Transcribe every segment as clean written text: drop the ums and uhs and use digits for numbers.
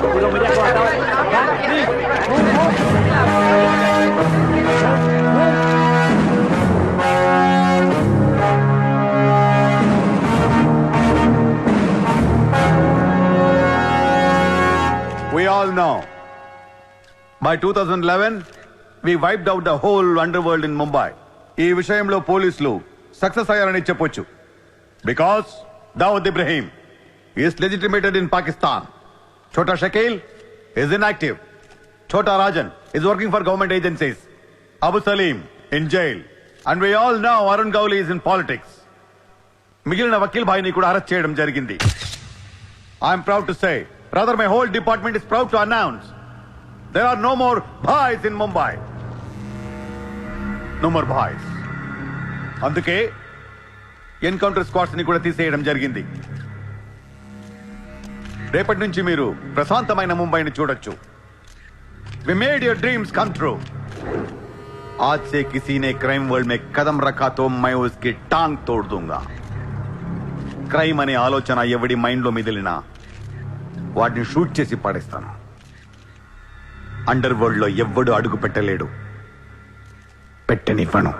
We all know. By 2011, we wiped out the whole underworld in Mumbai. ఈ విషయంలో పోలీసులు success అయ్యారని చెప్పొచ్చు. Because Dawood Ibrahim is legitimated in Pakistan. Chota Shakil is inactive. Chota Rajan is working for government agencies. Abu Salim in jail. And we all know Arun Gowli is in politics. మిగిలిన వకీల్ భాయ్ని కూడా arrest చేయడం జరిగింది. I am proud to say, rather my whole department is proud to announce, there are no more bhais in Mumbai. No more bhais. అందుకే encounter squads ని కూడా తీసేయడం జరిగింది. రేపటి నుంచి మీరు ప్రశాంతమైన ముంబైని చూడొచ్చు. We made your dreams come true. आज से किसी ने क्राइम वर्ल्ड में कदम रखा तो मैं उसकी टांग तोड़ दूंगा. క్రైమ్ అనే ఆలోచన ఎవడి మైండ్ లో మిదిలినా వాడిని షూట్ చేసి పడేస్తాను. అండర్ వరల్డ్ లో ఎవ్వడు అడుగు పెట్టలేడు, పెట్టనివ్వను.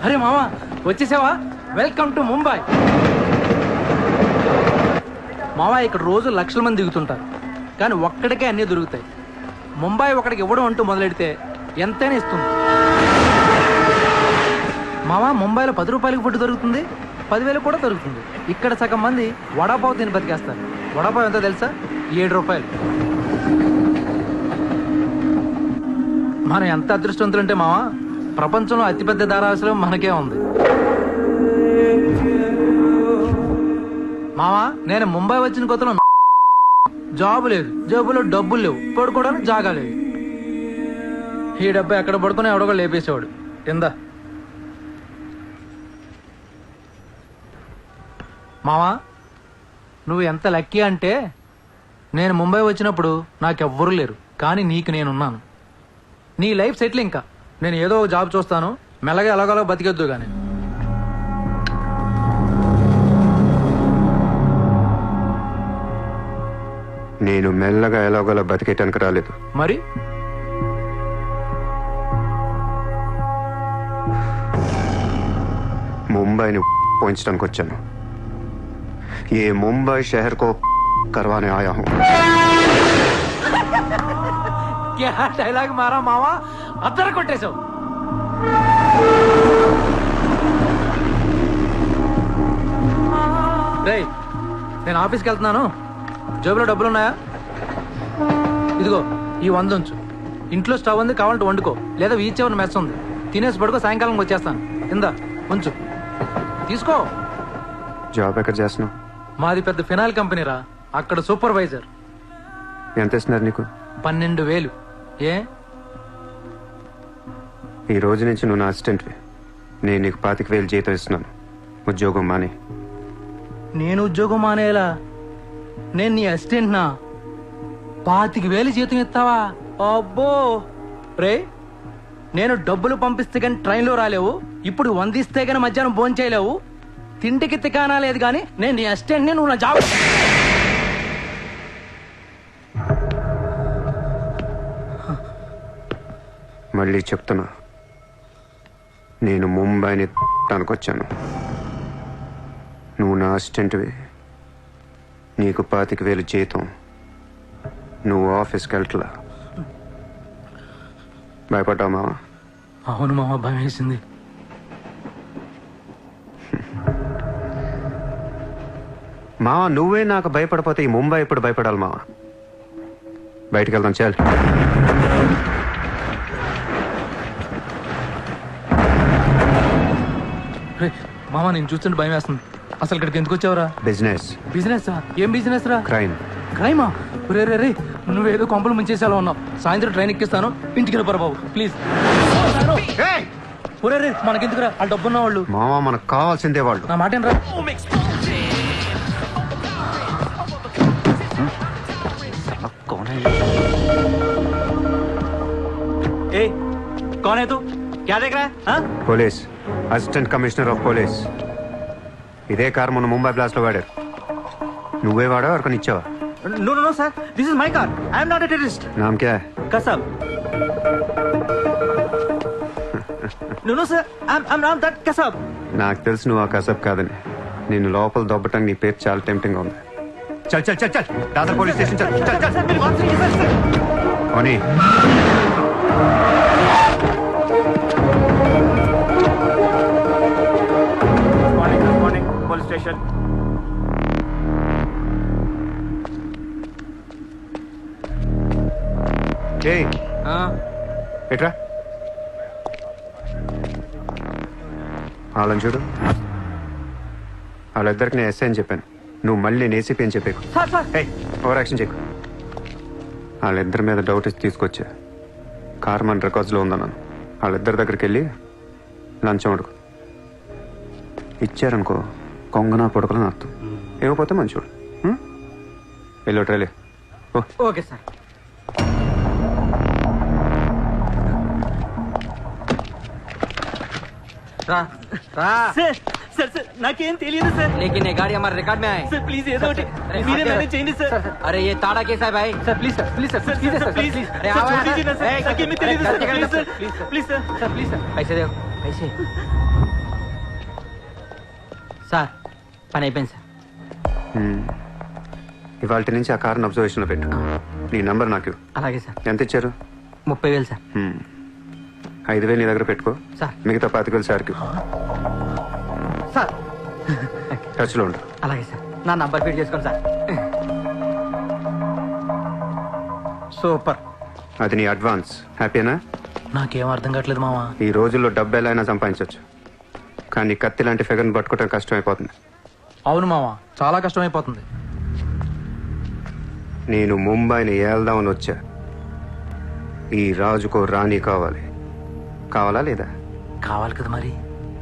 అరే మామా వచ్చేసావా? Welcome to Mumbai. మామా ఇక్కడ రోజు లక్షల మంది దిగుతుంటారు, కానీ ఒక్కడికే అన్నీ దొరుకుతాయి. ముంబై ఒకడికి ఇవ్వడం అంటూ మొదలెడితే ఎంతైనా ఇస్తుంది. మామా ముంబైలో 10 రూపాయలకి ఫుడ్ దొరుకుతుంది, 10,000 కూడా దొరుకుతుంది. ఇక్కడ సగం మంది వడాపావు తిని బతికేస్తారు. వడాపావు ఎంతో తెలుసా? 7 రూపాయలు. మనం ఎంత అదృష్టవంతులంటే మావా, ప్రపంచంలో అతిపెద్ద ధారావాసం మనకే ఉంది. మావా నేను ముంబై వచ్చిన కొత్తలో జాబు లేదు, జేబులో డబ్బులు లేవు, పడుకోవడానికి జాగా లేదు. ఈ డబ్బా ఎక్కడ పడుకుని ఎవడో లేపేసేవాడు. కింద మావా నువ్వు ఎంత లక్కీ అంటే, నేను ముంబై వచ్చినప్పుడు నాకెవ్వరూ లేరు, కానీ నీకు నేనున్నాను. నీ లైఫ్ సెటిల్. ఇంకా నేను ఏదో ఒక జాబ్ చూస్తాను, మెల్లగా ఎలాగోలా బతికేద్దు. కానీ నేను మెల్లగా ఎలాగోలా బతికేటానికి రాలేదు. మరి ముంబైని పోయించడానికి వచ్చాను. ఏ ముంబై షహర్ కో करवाने आया हूँ. क्या డైలాగ్ మారా మావా, అద్దరు కొట్టేశావు. రేయ్ నేను ఆఫీస్కి వెళ్తున్నాను, జేబులో డబ్బులు ఉన్నాయా? ఇదిగో ఈ 100 ఉంచు. ఇంట్లో స్టవ్ ఉంది, కావాలంటే వండుకో, లేదా వీచేవన్న మెస్ ఉంది, తినేసి పడుకో, సాయంకాలం వచ్చేస్తాను. కింద ఉంచు, తీసుకో. జాబ్ ఎక్కడ చేస్తున్నావు? మాది పెద్ద ఫినాయిల్ కంపెనీరా, అక్కడ సూపర్వైజర్. ఎంత ఇస్తున్నారు నీకు? 12,000. ఏ ఈ రోజు నుంచి నువ్వు నా అసిస్టెంట్వి. నేను నీకు 25,000 జీతం ఇస్తున్నాను. ఉద్యోగం మానే. నేను ఉద్యోగం మానేలా? నేను నీ అసిస్టెంట్నా? 25,000 జీతం ఇస్తావా? అబ్బో రే, నేను డబ్బులు పంపిస్తే కానీ ట్రైన్లో రాలేవు, ఇప్పుడు 100 ఇస్తే కానీ మధ్యాహ్నం భోజనం చేయలేవు, తిండికి తికానా లేదు. కానీ నేను నీ అసిస్టెంట్ని, నువ్వు నా జాబ్. మళ్ళీ చెప్తున్నా, నేను ముంబైని తనకొచ్చాను. నువ్వు నా అసిస్టెంట్వి, నీకు 25,000 జీతం, నువ్వు ఆఫీస్కి వెళ్ళట్లా. భయపడ్డావు మావా? అవును మామ, భయం వేసింది. మావా నువ్వే నాకు భయపడిపోతే ఈ ముంబై ఎప్పుడు భయపడాలి మావా? బయటికి వెళ్దాం చాలు. మామ నేను చూస్తుంటే భయం వేస్తుంది. అసలు ఇక్కడికి ఎందుకు వచ్చావురా? బిజినెస్. బిజినెస్? ఏం బిజినెస్ రా? క్రైమ్. క్రైమా? రే రే రే నువ్వేదో కొంపలు ముంచేసేలా ఉన్నావు. సాయంత్రం ట్రైన్ ఎక్కిస్తాను, ఇంటికి వెళ్ళిపోరా బాబు ప్లీజ్. ఒరే రే మనకెందుకురా, వాళ్ళు డబ్బున్న వాళ్ళు. మావా మనకు కావాల్సిందే వాళ్ళు. నా మాట ఏంట్రా? ए, कौन है तू? क्या देख रहा है? हाँ? Police, assistant commissioner of police. ఇదే కార్ మొన్న ముంబై బ్లాస్ట్ లో వాడారు. నువ్వే వాడా ఎవరికని ఇచ్చావా? No, no, no, sir. This is my car. I am not a terrorist. నామ్ క్యా high? Kasab. No, no, sir. I'm not that Kasab. నాకు తెలుసు నువ్వు ఆ కసబ్ కాదని. నిన్ను లోపల దొబ్బటానికి నీ పేరు చాలా టెంప్టింగ్ ఉంది. చల్ చల్ చల్ చల్ దాదర్ పోలీస్ స్టేషన్ చల్ చల్ చల్. Sir, मेरी बात सुनिए, sir. ఓనీ Good morning, police station. ఏయ్ ఎట్రా వాళ్ళని చూడు. వాళ్ళిద్దరికి నేను ఎస్ఐ అని చెప్పాను. నువ్వు మళ్ళీ నేను ఏసీపీ అని చెప్పేకు. Sir, sir. ఏయ్ ఓవర్ యాక్షన్ చేయకు. వాళ్ళిద్దరి మీద డౌట్ ఇచ్చి తీసుకొచ్చా. కార్ మన రికార్డ్స్లో ఉందన్నాను. వాళ్ళిద్దరి దగ్గరికి వెళ్ళి లంచం అడుగు. ఇచ్చారనుకో కొంగనా పొడకలని అర్థం. ఇవ్వకపోతే మంచోడు. వెళ్ళో ట్రైలే. ఓ Okay, sir. రా రా. Sir, sir, sir. నాకేం తెలియదు సార్. लेकिन ये गाड़ी हमारे रिकॉर्ड में आए. సార్ ప్లీజ్ ఏదో ఒకటి మీరే మేనేజ్ చేయండి సార్. अरे ये ताड़ा कैसा है भाई? Sir please sir please sir sir please sir please please. अरे సార్ आओ छोड़ दीजिए ना सर. ए, నాకేమీ తెలియదు sir. Please sir please sir. Sir please sir. पैसे दो पैसे. సార్ పని అయిపోయింది సార్. ఇవాళ నుంచి ఆ కార్ని అబ్జర్వేషన్లో పెట్టు. నీ నంబర్ నాకు ఇవ్వు. అలాగే సార్. ఎంత ఇచ్చారు? 30,000 సార్. 5,000 నీ దగ్గర పెట్టుకో. సార్. మిగతా 25,000 సార్కి సార్ టచ్లో ఉండు. అలాగే సార్. నా నంబర్ ఫీడ్ చేసుకోండి సార్. సూపర్. అది నీ అడ్వాన్స్. హ్యాపీనా? నాకేం అర్థం కావట్లేదు మావా. ఈ రోజుల్లో డబ్బు ఎలా అయినా సంపాదించవచ్చు, కానీ కత్తి లాంటి ఫిగర్ని పట్టుకోవడం కష్టం అయిపోతుంది. అవును మావా, చాలా కష్టమైపోతుంది. నేను ముంబైని ఏల్దామని వచ్చా. ఈ రాజుకో రాణి కావాలి. కావాలా లేదా? కావాలి కదా మరి.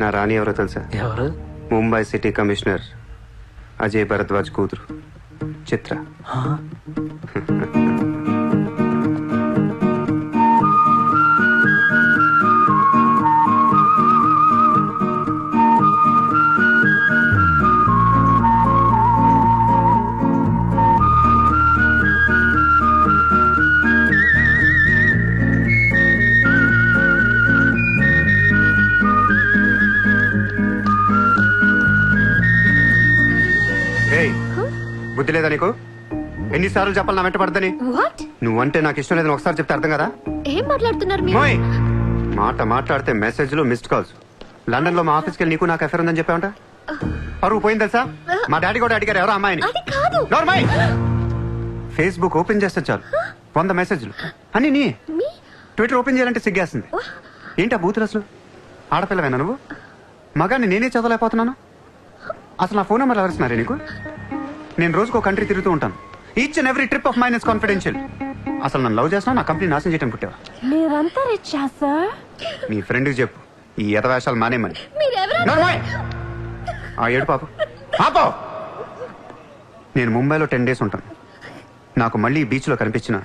నా రాణి ఎవరో తెలుసా? ఎవరు? ముంబై సిటీ కమిషనర్ అజయ్ భరద్వాజ్ కూతురు చిత్ర. ఆ? ఏయ్, బుద్ధి లేదా నీకు? ఎన్నిసార్లు చెప్పాలి నా వెంట పడదని? వాట్? నువ్వంటే నాకు ఇష్టం లేదని ఒకసారి చెప్తే అర్థం కదా? ఏం మాట్లాడుతున్నారు మీరు? మోయ్! మాట మాట్లాడితే మెసేజ్లు మిస్డ్ కాల్స్. లండన్ లో మా ఆఫీస్కి వెళ్ళి నీకు నాకు అఫేర్ ఉందని చెప్పావంట. పరువు పోయింది తెలుసా? మా డాడీ కూడా అడిగారు ఎవరో అమ్మాయిని. అది కాదు. నోర్మై! ఫేస్బుక్ ఓపెన్ చేస్తే చాలు 100 మెసేజ్లు అని నీ. మీ ట్విట్టర్ ఓపెన్ చేయాలంటే సిగ్గేస్తుంది. ఏంటా బూతులు అసలు? ఆడపిల్లవేనా నువ్వు? మగాన్ని నేనే చదవలేకపోతున్నాను. అసలు నా ఫోన్ నెంబర్ ఎవరిస్తున్నారే నీకు? నేను రోజుకో కంట్రీ తిరుగుతూ ఉంటాను. Each and every trip of mine is confidential. అసలు నన్ను లవ్ చేస్తున్నా, నా కంపెనీ నాశనం చేయడం పుట్టావా? మీరంతా రిచ్చా సార్? నీ ఫ్రెండ్కి చెప్పు ఈ యథవేషాలు మానేమని. మీరెవరు? నోర్మై! ఆ ఏడు పాప పాపో! నేను ముంబైలో 10 days ఉంటాను. నాకు మళ్ళీ ఈ బీచ్లో కనిపించిన,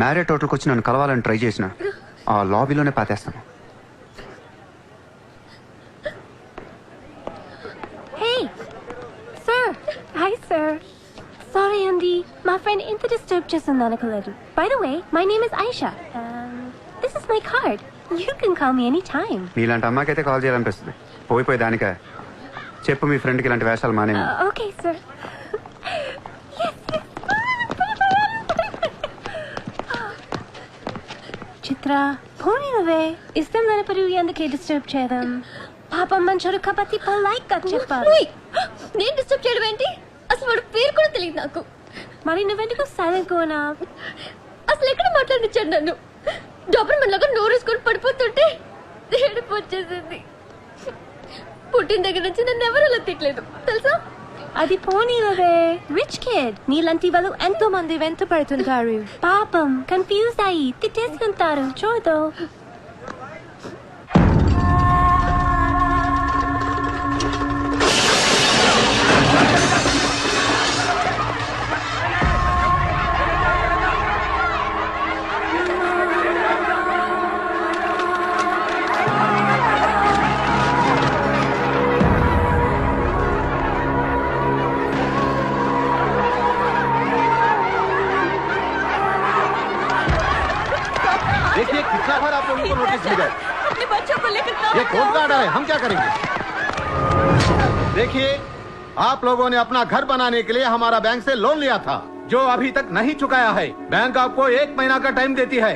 మ్యారేట్ హోటల్కి వచ్చి నన్ను కలవాలని ట్రై చేసిన, ఆ లాబీలోనే పాతేస్తాను. Hey sir. Hi sir. Sorry అండి, మా ఫ్రెండ్ ఇంత డిస్టర్బ్ చేస్తుంది అనుకోలేదు. By the way, my name is Aisha. This is my card. You can call me any time. నీలాంటి అమ్మాయికైతే కాల్ చేయాలనిపిస్తుంది. పోయిపోయి దానికా? చెప్పు మీ ఫ్రెండ్కి ఇలాంటి వేషాలు మానేమి. Okay sir. చిత్ర పోనీ నువ్వే ఇష్టం లేనప్పుడు ఎందుకే డిస్టర్బ్ చేయడం? పాపం మంచోడు కాబట్టి పొలైట్ గా చెప్పాలి. నేను డిస్టర్బ్ చేయడం ఏంటి? అసలు వాడు పేరు కూడా తెలియదు నాకు. మరి నువ్వెందుకు సైలెంట్ కోనా? అసలు ఎక్కడ మాట్లాడించాడు నన్ను? డాబర్మన్ లాగా నోరేసుకొని పడిపోతుంటే ఏడుపు వచ్చేసింది. పుట్టిన దగ్గర నుంచి నన్ను ఎవరు అలా తిట్టలేదు తెలుసా? అది పోనీలవే. రిచ్ కిడ్ నీలాంటి వాళ్ళు ఎంతో మంది వెంట పడుతుంటారు. పాపం కన్ఫ్యూజ్ అయ్యి తిట్టేసుకుంటారు. చూడు. देखिए कितना बार आप लोगों को नोटिस मिला है। अपने बच्चों को लेकर ये कौन सा ऑर्डर है, हम क्या करेंगे? देखिए आप लोगों ने अपना घर बनाने के लिए हमारा बैंक से लोन लिया था, जो अभी तक नहीं चुकाया है। बैंक आपको 1 महीना का टाइम देती है।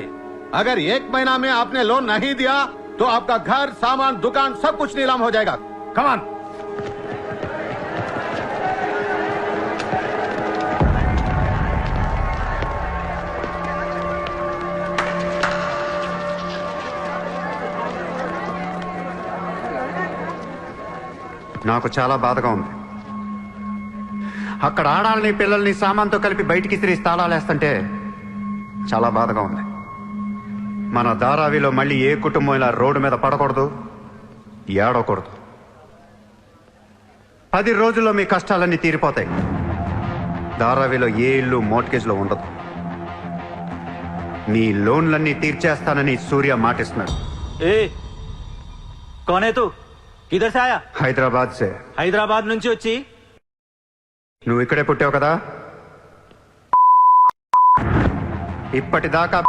अगर 1 महीना में आपने लोन नहीं दिया तो आपका घर, सामान, दुकान सब कुछ नीलाम हो जाएगा। Come on. నాకు చాలా బాధగా ఉంది. అక్కడ ఆడాలని పిల్లల్ని సామాన్తో కలిపి బయటికి తిరిగి తాళాలేస్తుంటే చాలా బాధగా ఉంది. మన ధారావిలో మళ్ళీ ఏ కుటుంబం ఇలా రోడ్డు మీద పడకూడదు, ఏడవకూడదు. 10 రోజుల్లో మీ కష్టాలన్నీ తీరిపోతాయి. ధారావిలో ఏ ఇల్లు మోర్ట్గేజ్లో ఉండదు. మీ లోన్లన్నీ తీర్చేస్తానని సూర్య మాటిస్తున్నాడు. ఏ కౌన్ హై తూ? కిధర్ సే ఆయా? హైదరాబాద్ సే. హైదరాబాద్ నుంచి వచ్చి నువ్వు ఇక్కడే పుట్టావు కదా. ఇప్పటిదాకా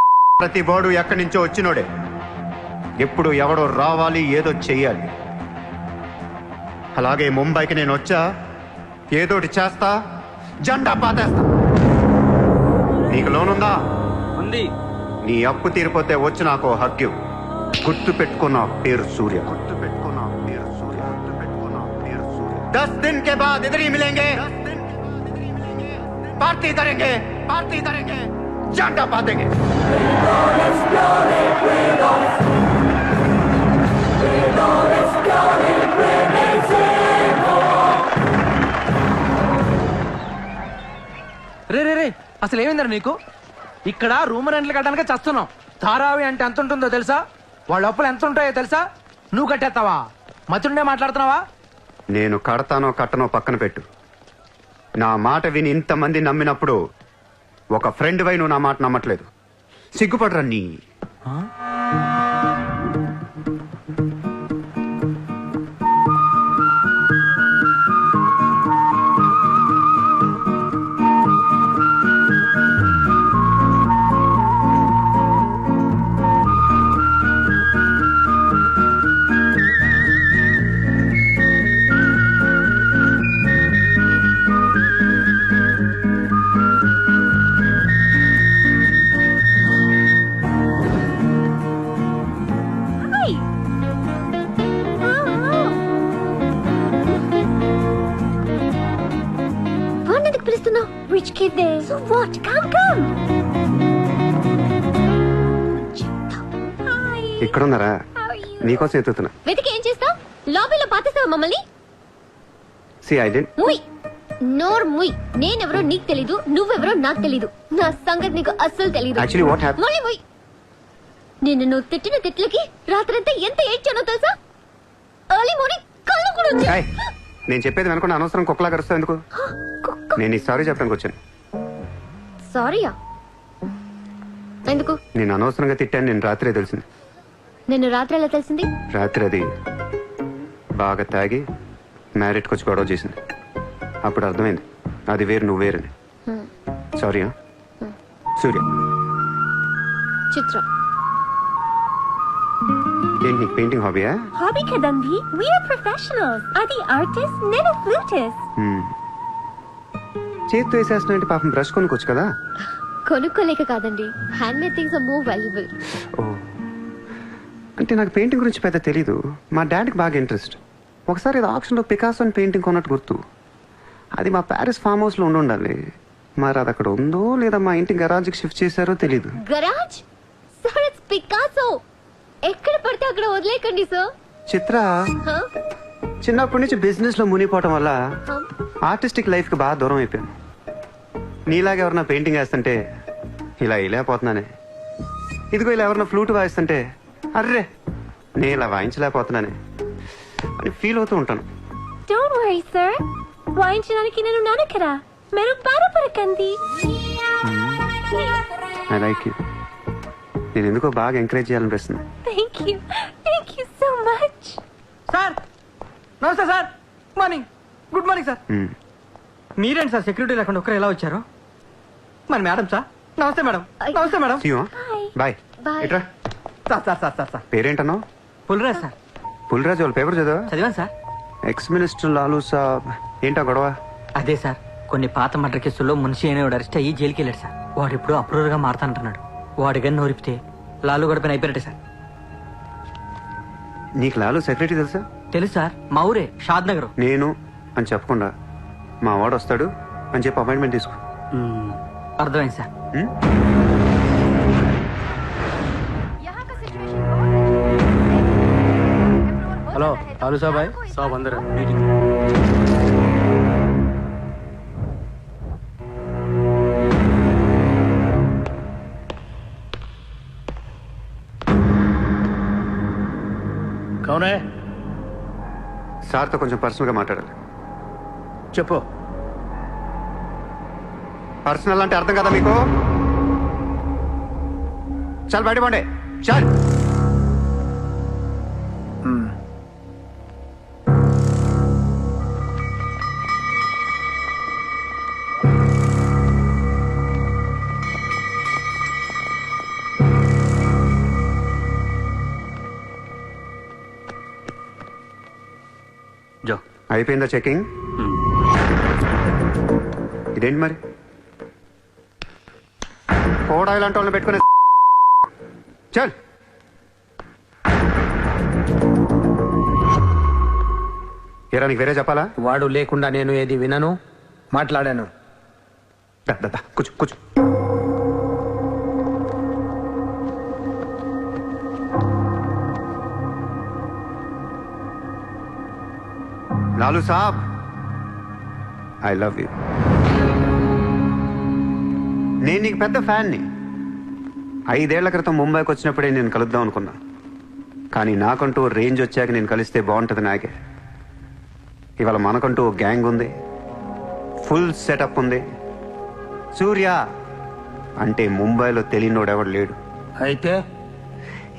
ప్రతి బోర్డు ఎక్కడి నుంచో వచ్చినోడే. ఎప్పుడు ఎవడో రావాలి, ఏదో చెయ్యాలి. అలాగే ముంబైకి నేను వచ్చా, ఏదోటి చేస్తా, జెండా పాతేస్తా. నీకు లోన్ ఉందా? ఉంది. నీ అప్పు తీరిపోతే వచ్చి నాకు హక్కు. గుర్తు పెట్టుకున్న పేరు సూర్య. గుర్తు పెట్టుకున్న పేరు సూర్య. గుర్తు పెట్టుకున్న పేరు సూర్య. 10 दिन के बाद इधर ही मिलेंगे, पार्टी करेंगे, पार्टी करेंगे, झंडा पातेंगे. రే రే రే అసలు ఏమైందిరా నీకు? ఇక్కడ రూమ్ రెంట్లు కట్టడానికి చస్తున్నాం. ధారావి అంటే ఎంత ఉంటుందో తెలుసా? వాళ్ళ అప్పులు ఎంత ఉంటాయో తెలుసా? నువ్వు కట్టేస్తావా? మతుండే మాట్లాడుతున్నావా? నేను కడతానో కట్టనో పక్కన పెట్టు. నా మాట విని ఇంతమంది నమ్మినప్పుడు ఒక ఫ్రెండ్ వై నువ్వు నా మాట నమ్మట్లేదు. సిగ్గుపడరా నీ. Rich kid there. So what? Come. Hi. ఇక్కడున్నారా? How are you? నీకోసం ఎత్తుతున్నా. వెతికి ఏం చేస్తావు? లాబీలో పాతేస్తావా మమ్మల్ని? సి ఐ డెంట్. ముయ్ నోర్ ముయ్. నేనెవరో నీకు తెలీదు, నువ్వెవరో నాకు తెలీదు. నా సంగతి నీకు అస్సలు తెలీదు. Actually what happen? మళ్ళీ ముయ్. నేను నువ్వు తిట్టిన తిట్లకి రాత్రంతా ఎంత ఏడ్చానో తెలుసా? ఎర్లీ మార్నింగ్ కళ్ళు కూడా వచ్చాయి. ఏయ్, నేను చెప్పేది వెనకుండా అనవసరం కుక్కలా కరుస్తావు ఎందుకు? నేను ఈ సారీ చెప్పడానికి వచ్చాను. సారీయా? ఎందుకు? నేను అనవసరంగా తిట్టాను. నేను రాత్రే తెలిసింది. నిన్ను రాత్రి ఎలా తెలిసింది? రాత్రి అది బాగా తాగి మ్యారేట్కి వచ్చి గొడవ చేసింది. అప్పుడు అర్థమైంది అది వేరు, నువ్వు వేరని. సారీ. సూర్య. చిత్ర. ఏంటి నీకు painting హాబీయా? Hobby kadandi. We are professionals. Adi artist, nenu flutist. చేతితో వేసేస్తున్నా పాపం బ్రష్ కొనుక్కోవచ్చు కదా. కొనుక్కోలేక కాదండి, hand made things are more valuable. ఓ, అంటే నాకు పెయింటింగ్ గురించి పెద్ద తెలీదు. మా డాడీకి బాగా ఇంట్రెస్ట్. ఒకసారి ఇది ఆక్షన్లో పికాసో అని పెయింటింగ్ కొన్నట్టు గుర్తు. అది మా ప్యారిస్ ఫామ్ హౌస్లో ఉండాలి. మరి అది అక్కడ ఉందో లేదా మా ఇంటి గరాజ్కి షిఫ్ట్ చేశారో తెలీదు. గరాజ్? Sir it's Picasso. ఎక్కడ పడితే అక్కడ వదిలేకండి సార్. చిత్ర హ? చిన్నప్పటి నుంచి బిజినెస్ లో మునిగిపోవటం వల్ల హ? ఆర్టిస్టిక్ లైఫ్ కి బాగా దూరం అయిపోయాను. నీలాగా ఎవరన్నా పెయింటింగ్ వేస్తుంటే ఇలా వేయలేకపోతున్నానే. ఇదిగో ఇలా ఎవరన్నా ఫ్లూట్ వాయిస్తుంటే అర్రే నేను ఇలా వాయించలేకపోతున్నానే అని ఫీల్ అవుతూ ఉంటాను. డోంట్ వరీ సార్, వాయించడానికి నేను ఉన్నాను కదా, మీరు బాధపడకండి. I like you. నేను ఎందుకో బాగా ఎంకరేజ్ చేయాలనిపిస్తుంది. Thank you so much. Sir నమస్తే సార్. Good morning sir. మ్మ్. మీరేంటి సార్ సెక్యూరిటీ లేకుండా ఒక్కరు ఎలా వచ్చారు? మరి మేడం సార్. నమస్తే మేడం. నమస్తే madam. See you, huh? Hi. Bye. Bye. ఇట్రా. సార్ పేరేంటన్నావు? పుల్రాజ్ సార్. పుల్రాజు వాళ్ళ పేపర్ చదివా? చదివాను sir. Ex minister Lalu saab ఏంటా గొడవ? అదే సార్, కొన్ని పాత మర్డర్ కేసుల్లో మున్షి అనేవాడు అరెస్ట్ అయ్యి జైలుకి వెళ్ళాడు సార్. వాడు ఇప్పుడు అప్రూవర్ గా మారుతానంటున్నాడు. వాడి గన్ను నోరిపితే లాలు గడపని అయిపోయినట్టే సార్. నీకు లాలూ సెక్రటరీ తెలుసా? తెలుసు సార్, మా ఊరే షాద్ నగర్. నేను అని చెప్పకుండా మా వాడు వస్తాడు అని చెప్పి అపాయింట్మెంట్ తీసుకో. అర్థమైంది సార్. మ్మ్? హలో లాలూ సాబాయ్. సాబ్ అందరూ కౌనే సార్తో కొంచెం పర్సనల్ గా మాట్లాడాలి. చెప్పు. పర్సనల్ అంటే అర్థం కదా మీకు? చాలు బయట పండే చాలు. జో అయిపోయిందా చెకింగ్? ఇదేంటి మరి కోడా ఇలాంటి వాళ్ళని పెట్టుకునే చల్. ఏరా నీకు వేరే చెప్పాలా? వాడు లేకుండా నేను ఏది వినను, మాట్లాడాను. దా, దా, దా, కూర్చో కూర్చో. లాలూ సాబ్, ఐ లవ్ యూ. నేను నీకు పెద్ద ఫ్యాన్ని. 5 ఏళ్ల క్రితం ముంబైకి వచ్చినప్పుడే నేను కలుద్దాం అనుకున్నా. కానీ నాకంటూ రేంజ్ వచ్చాక నేను కలిస్తే బాగుంటుంది నాకే. ఇవాళ మనకంటూ ఓ గ్యాంగ్ ఉంది, ఫుల్ సెటప్ ఉంది. సూర్య అంటే ముంబైలో తెలియనోడెవడు లేడు. అయితే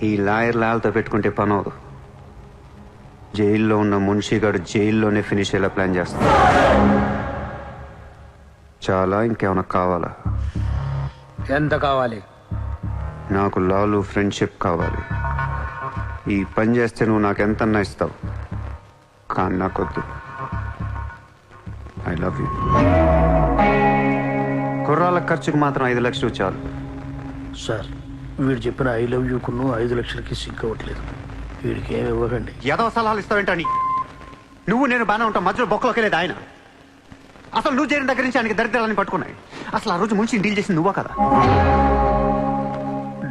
ఈ లాయర్ లాల్తో పెట్టుకుంటే పని అవదు. జైల్లో ఉన్న మున్షిగాడు జైల్లోనే ఫినిష్ అయ్యేలా ప్లాన్ చేస్తాడు. చాలా ఇంకేమైనా కావాలా? ఎంత కావాలి? నాకు లాలు ఫ్రెండ్షిప్ కావాలి. ఈ పని చేస్తే నువ్వు నాకు ఎంతన్నా ఇస్తావు, కానీ నాకొద్దు. I love you. కుర్రాళ్ళ ఖర్చుకు మాత్రం 5 లక్షలు చాలు. సార్, వీడు చెప్పిన 'ఐ లవ్ యూ' కును 5 లక్షలకి సింక్ అవ్వట్లేదు. వీడికి ఏమి ఇవ్వకండి. ఏదో సలహాలు ఇస్తావేంటని? నువ్వు నేను బాగానే ఉంటాం, మధ్యలో బొక్కలోకి వెళ్ళేది ఆయన. అసలు నువ్వు చేరిన దగ్గర నుంచి ఆయనకి దరిద్రాలని పట్టుకున్నాయి. అసలు ఆ రోజు ముంచి డీల్ చేసింది నువ్వా కదా?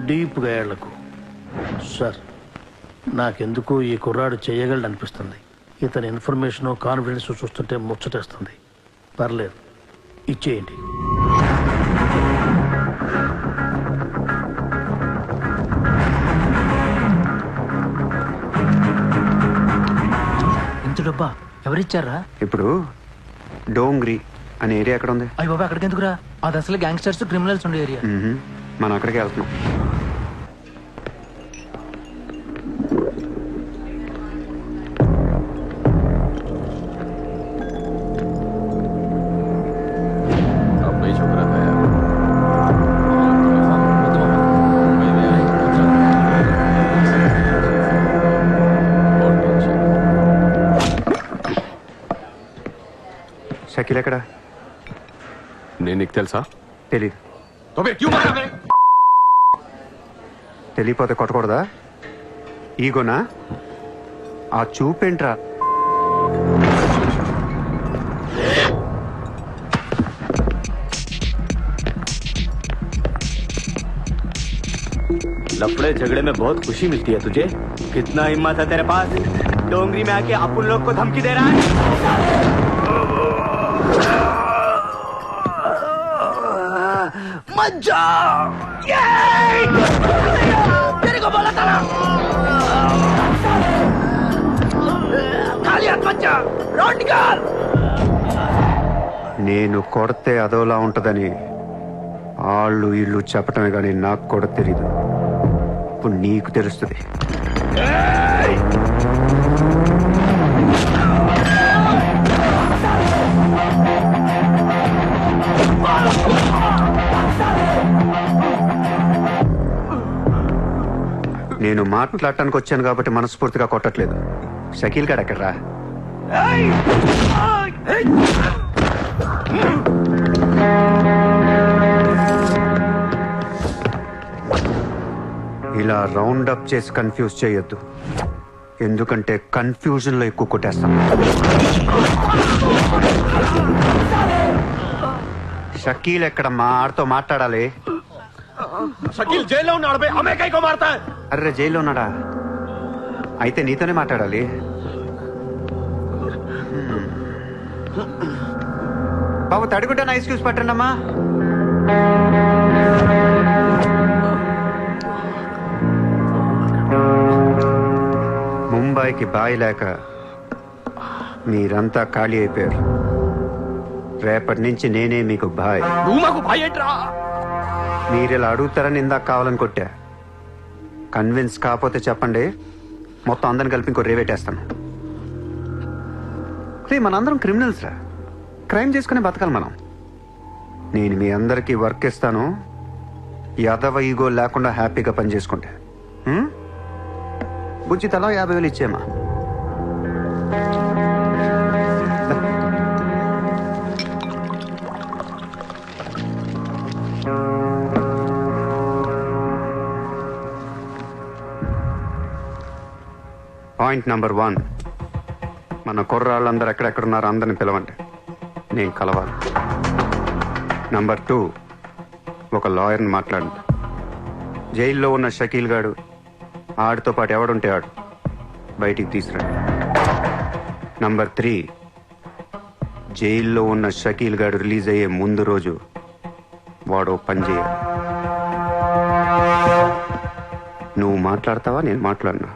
డీప్గా ఏళ్లకు సార్, నాకెందుకు ఈ కుర్రాడు చేయగలడు అనిపిస్తుంది. ఇతని ఇన్ఫర్మేషన్ కాన్ఫిడెన్స్ చూస్తుంటే ముచ్చటేస్తుంది. పర్లేదు, ఇచ్చేయండి. ఇంత డబ్బా ఎవరిచ్చారా? ఇప్పుడు డోంగ్రీ అనే ఏరియా ఎక్కడ ఉంది? అయ్యి బాబా, అక్కడికి ఎందుకురా? అది అసలు గ్యాంగ్స్టర్స్ క్రిమినల్స్ ఉండే ఏరియా. మనం అక్కడికి వెళ్తున్నాం. షకీల్ ఎక్కడ? నేను నీకు తెలుసా? తెలీదు. తెలియపోతే కొట్టకూడదా? ఈగోనా? ఆ చూపేంట్రా? लफड़े झगड़े में बहुत खुशी मिलती है तुझे. कितना हिम्मत है तेरे पास? डोंगरी में आके अपन लोग को धमकी दे रहा है। मत जाओ, तेरे को बोला था ना, खाली हाथ मत जा, रोड निकाल। నేను కొడితే అదోలా ఉంటదని వాళ్ళు ఇల్లు చెప్పటమే కానీ నాకు కూడా తెలీదు. ఇప్పుడు నీకు తెలుస్తుంది. నేను మాట్లాడటానికి వచ్చాను కాబట్టి మనస్ఫూర్తిగా కొట్టట్లేదు. షకీల్ గారు ఎక్కడ్రా? ఇలా రౌండ్ అప్ చేసి కన్ఫ్యూజ్ చేయొద్దు, ఎందుకంటే కన్ఫ్యూజన్ లో ఎక్కువ కొట్టేస్తాను. షకీల్ ఎక్కడమ్మా? ఆడితో మాట్లాడాలి. షకీల్ జైల్లో ఉన్నాడు బే, హమే కైకో మారతా హై? అర్రే జైల్లో ఉన్నాడా? అయితే నీతోనే మాట్లాడాలి. బాబు తడిగుడ్డ ఐస్ క్యూబ్స్ పట్టండి అమ్మా. ముంబైకి బాయి లేక మీరంతా ఖాళీ అయిపోయారు. రేపటి నుంచి నేనే మీకు బాయ్. నువ్వు మాకు భయట్రా. మీరిలా అడుగుతారని ఇందాక కావాలని కొట్టా. కన్విన్స్ కాకపోతే చెప్పండి, మొత్తం అందరిని కలిపి ఇంకో రేవేటేస్తాను. రే మనందరం క్రిమినల్స్ రా, క్రైమ్ చేసుకునే బతకాలి మనం. నేను మీ అందరికీ వర్క్ ఇస్తాను, యాదవ ఈగో లేకుండా హ్యాపీగా పని చేసుకుంటే. బుజ్జి తలా 50,000 ఇచ్చేమా. పాయింట్ నెంబర్ 1, మన కుర్రాళ్ళందరూ ఎక్కడెక్కడున్నారో అందరిని పిలవండి, నేను కలవాలి. నంబర్ 2, ఒక లాయర్ని మాట్లాడండి. జైల్లో ఉన్న షకీల్ గాడు, ఆడితో పాటు ఎవడుంటే ఆడు బయటికి తీసుకురండి. నంబర్ 3, జైల్లో ఉన్న షకీల్ గాడు రిలీజ్ అయ్యే ముందు రోజు వాడు పని చేయాలి. నువ్వు మాట్లాడతావా, నేను మాట్లాడినా?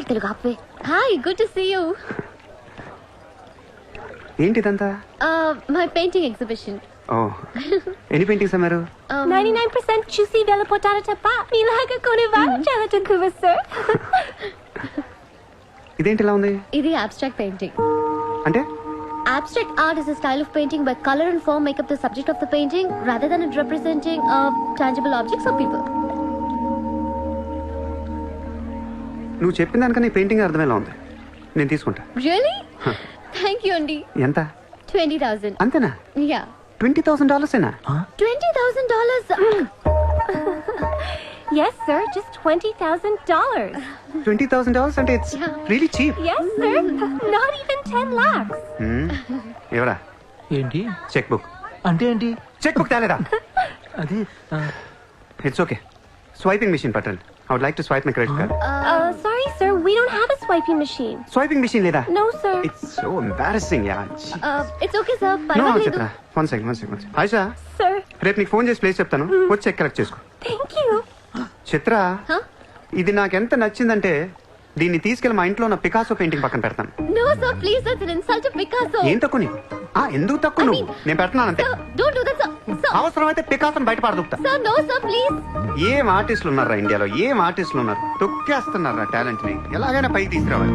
తెలుగు ఆపే. Hi, good to see you. ఏంటిదంతా? My painting exhibition. ఓ, ఎన్ని పెయింటింగ్స్ అమ్మారు? 99% చూసి వెళ్ళిపోతారు తప్ప మీలాగా కొనేవారు చాలా తక్కువ సార్. ఇదేంటి ఇలా ఉంది? ఇది అబ్స్ట్రాక్ట్ పెయింటింగ్. అంటే abstract art is a style of painting where color and form make up the subject of the painting rather than it representing tangible objects or people. నువ్వు చెప్పిన దానికన్నా ఈ పెయింటింగ్ అర్థమేలా ఉంది. నేను తీసుకుంటా. Really? Thank you అండి. ఎంత? 20,000. అంతేనా? Yeah. $20,000 $20,000. Yes sir, just $20,000. $20,000 అంటే it's really cheap. Yes sir, not even 10 lakhs. ఎవరా? ఏంటి చెక్ బుక్ అంటే ఏంటి? చెక్ బుక్ తేలేదా? అది ఇట్స్ ఓకే. స్వైపింగ్ మిషన్ పట్టండి. I would like to swipe my credit card. Sorry sir, we don't have a swiping machine. Swiping machine లేదా? No sir. It's so embarrassing, yeah. It's okay sir. No, పర్వాలేదు. చిత్ర. One second. Ayesha, Sir, రేపు నీకు phone చేసి place చెప్తాను, వచ్చి check collect చేసుకో. thank you. Chitra, Huh? ఇది నాకు ఎంత నచ్చిందంటే దీన్ని తీసుకెళ్లి మా ఇంట్లో ఉన్న పికాసో పెయింటింగ్ పక్కన పెడతాను. No sir, please, that's an insult to Picasso. ఏం తక్కువ నీకు? ఎందుకు తక్కువ నువ్వు? నేను పెడుతున్నాను అంతే. Sir, don't do that sir. Sir, అవసరమైతే పికాసోని బయట పడదుకుతా. sir, no sir, please. ఏం ఆర్టిస్టులు ఉన్నారా ఇండియాలో? ఏం ఆర్టిస్టులు ఉన్నారు? తొక్కేస్తున్నారా టాలెంట్ ని? ఎలాగైనా పైకి తీసుకురావాలి.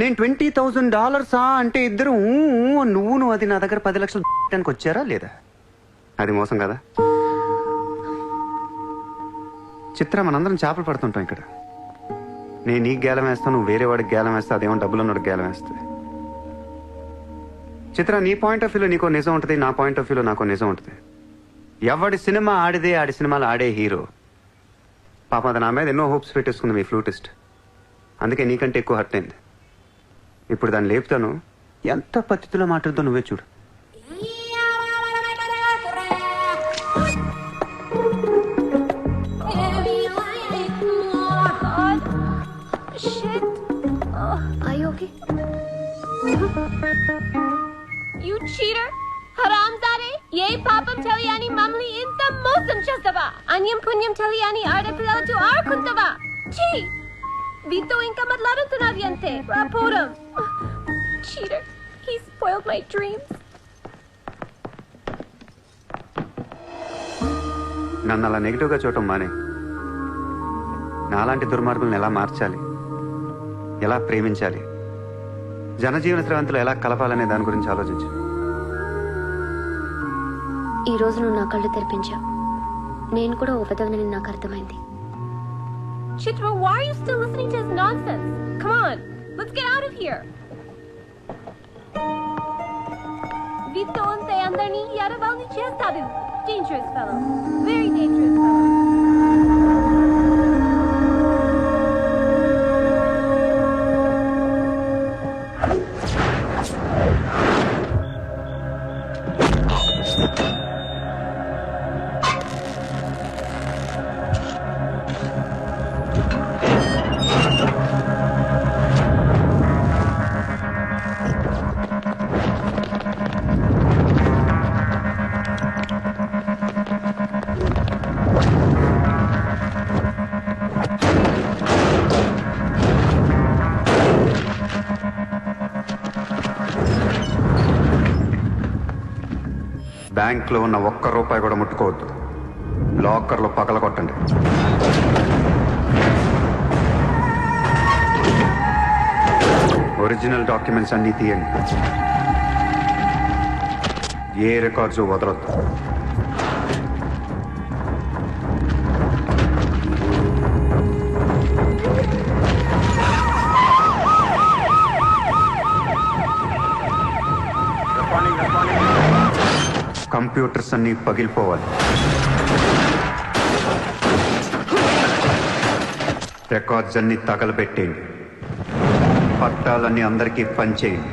నేను $20,000 అంటే ఇద్దరు నువ్వు అది నా దగ్గర 10 లక్షలు పెట్టడానికి వచ్చారా లేదా? అది మోసం కదా. చిత్ర, మనందరం చేపలు పడుతుంటాం ఇక్కడ. నేను నీకు గేలం వేస్తాను, నువ్వు వేరే వాడికి గేలం వేస్తా, అదేమో డబ్బులు ఉన్నవాడికి గేలం వేస్తుంది. చిత్ర, నీ పాయింట్ ఆఫ్ వ్యూలో నీకో నిజం ఉంటుంది, నా పాయింట్ ఆఫ్ వ్యూలో నాకో నిజం ఉంటుంది. ఎవడి సినిమా ఆడిదే ఆడి సినిమాలు ఆడే హీరో. పాప అది నా మీద ఎన్నో హోప్స్ పెట్టేసుకుంది మీ ఫ్లూటిస్ట్. అందుకే నీకంటే ఎక్కువ హర్ట్ అయింది. ఇప్పుడు దాన్ని లేపుతాను, ఎంత పద్ధతిలో మాట్లాడుతో నువ్వే చూడు. Shit. Are you okay? You cheater! Haramzade! Ye papam teliyani mamli inta mosam chestava! Anyam punyam teliyani aadapillatu aadukuntava! Chee! Vito inka matladutunnadi ante! Raporam! Cheater! He spoiled my dreams! నన్ను అలా నెగిటివ్గా చూడటం మానే. నాలాంటి దుర్మార్గులను ఎలా మార్చాలి, ఎలా ప్రేమించాలి, జనజీవన స్రవంతులు ఎలా కలపాలనే దాని గురించి ఆలోచించు. ఈ రోజు నువ్వు నా కళ్ళు తెరిపించావు. నేను కూడా ఓ పెదవిని నాకు అర్థమైంది. Chitra, why are you still listening to his nonsense? Come on, let's get out of here. Vito ante andarni yaravalni chestadu. Dangerous fellow. Very dangerous fellow. బ్యాంక్లో ఉన్న $1 కూడా ముట్టుకోవద్దు. లాకర్లో పగలగొట్టండి. ఒరిజినల్ డాక్యుమెంట్స్ అన్నీ తీయండి. ఏ రికార్డ్స్ వదలొద్దు. కంప్యూటర్స్ అన్నీ పగిలిపోవాలి. రికార్డ్స్ అన్నీ తగలబెట్టేయండి. పట్టాలన్నీ అందరికీ పంచేయండి.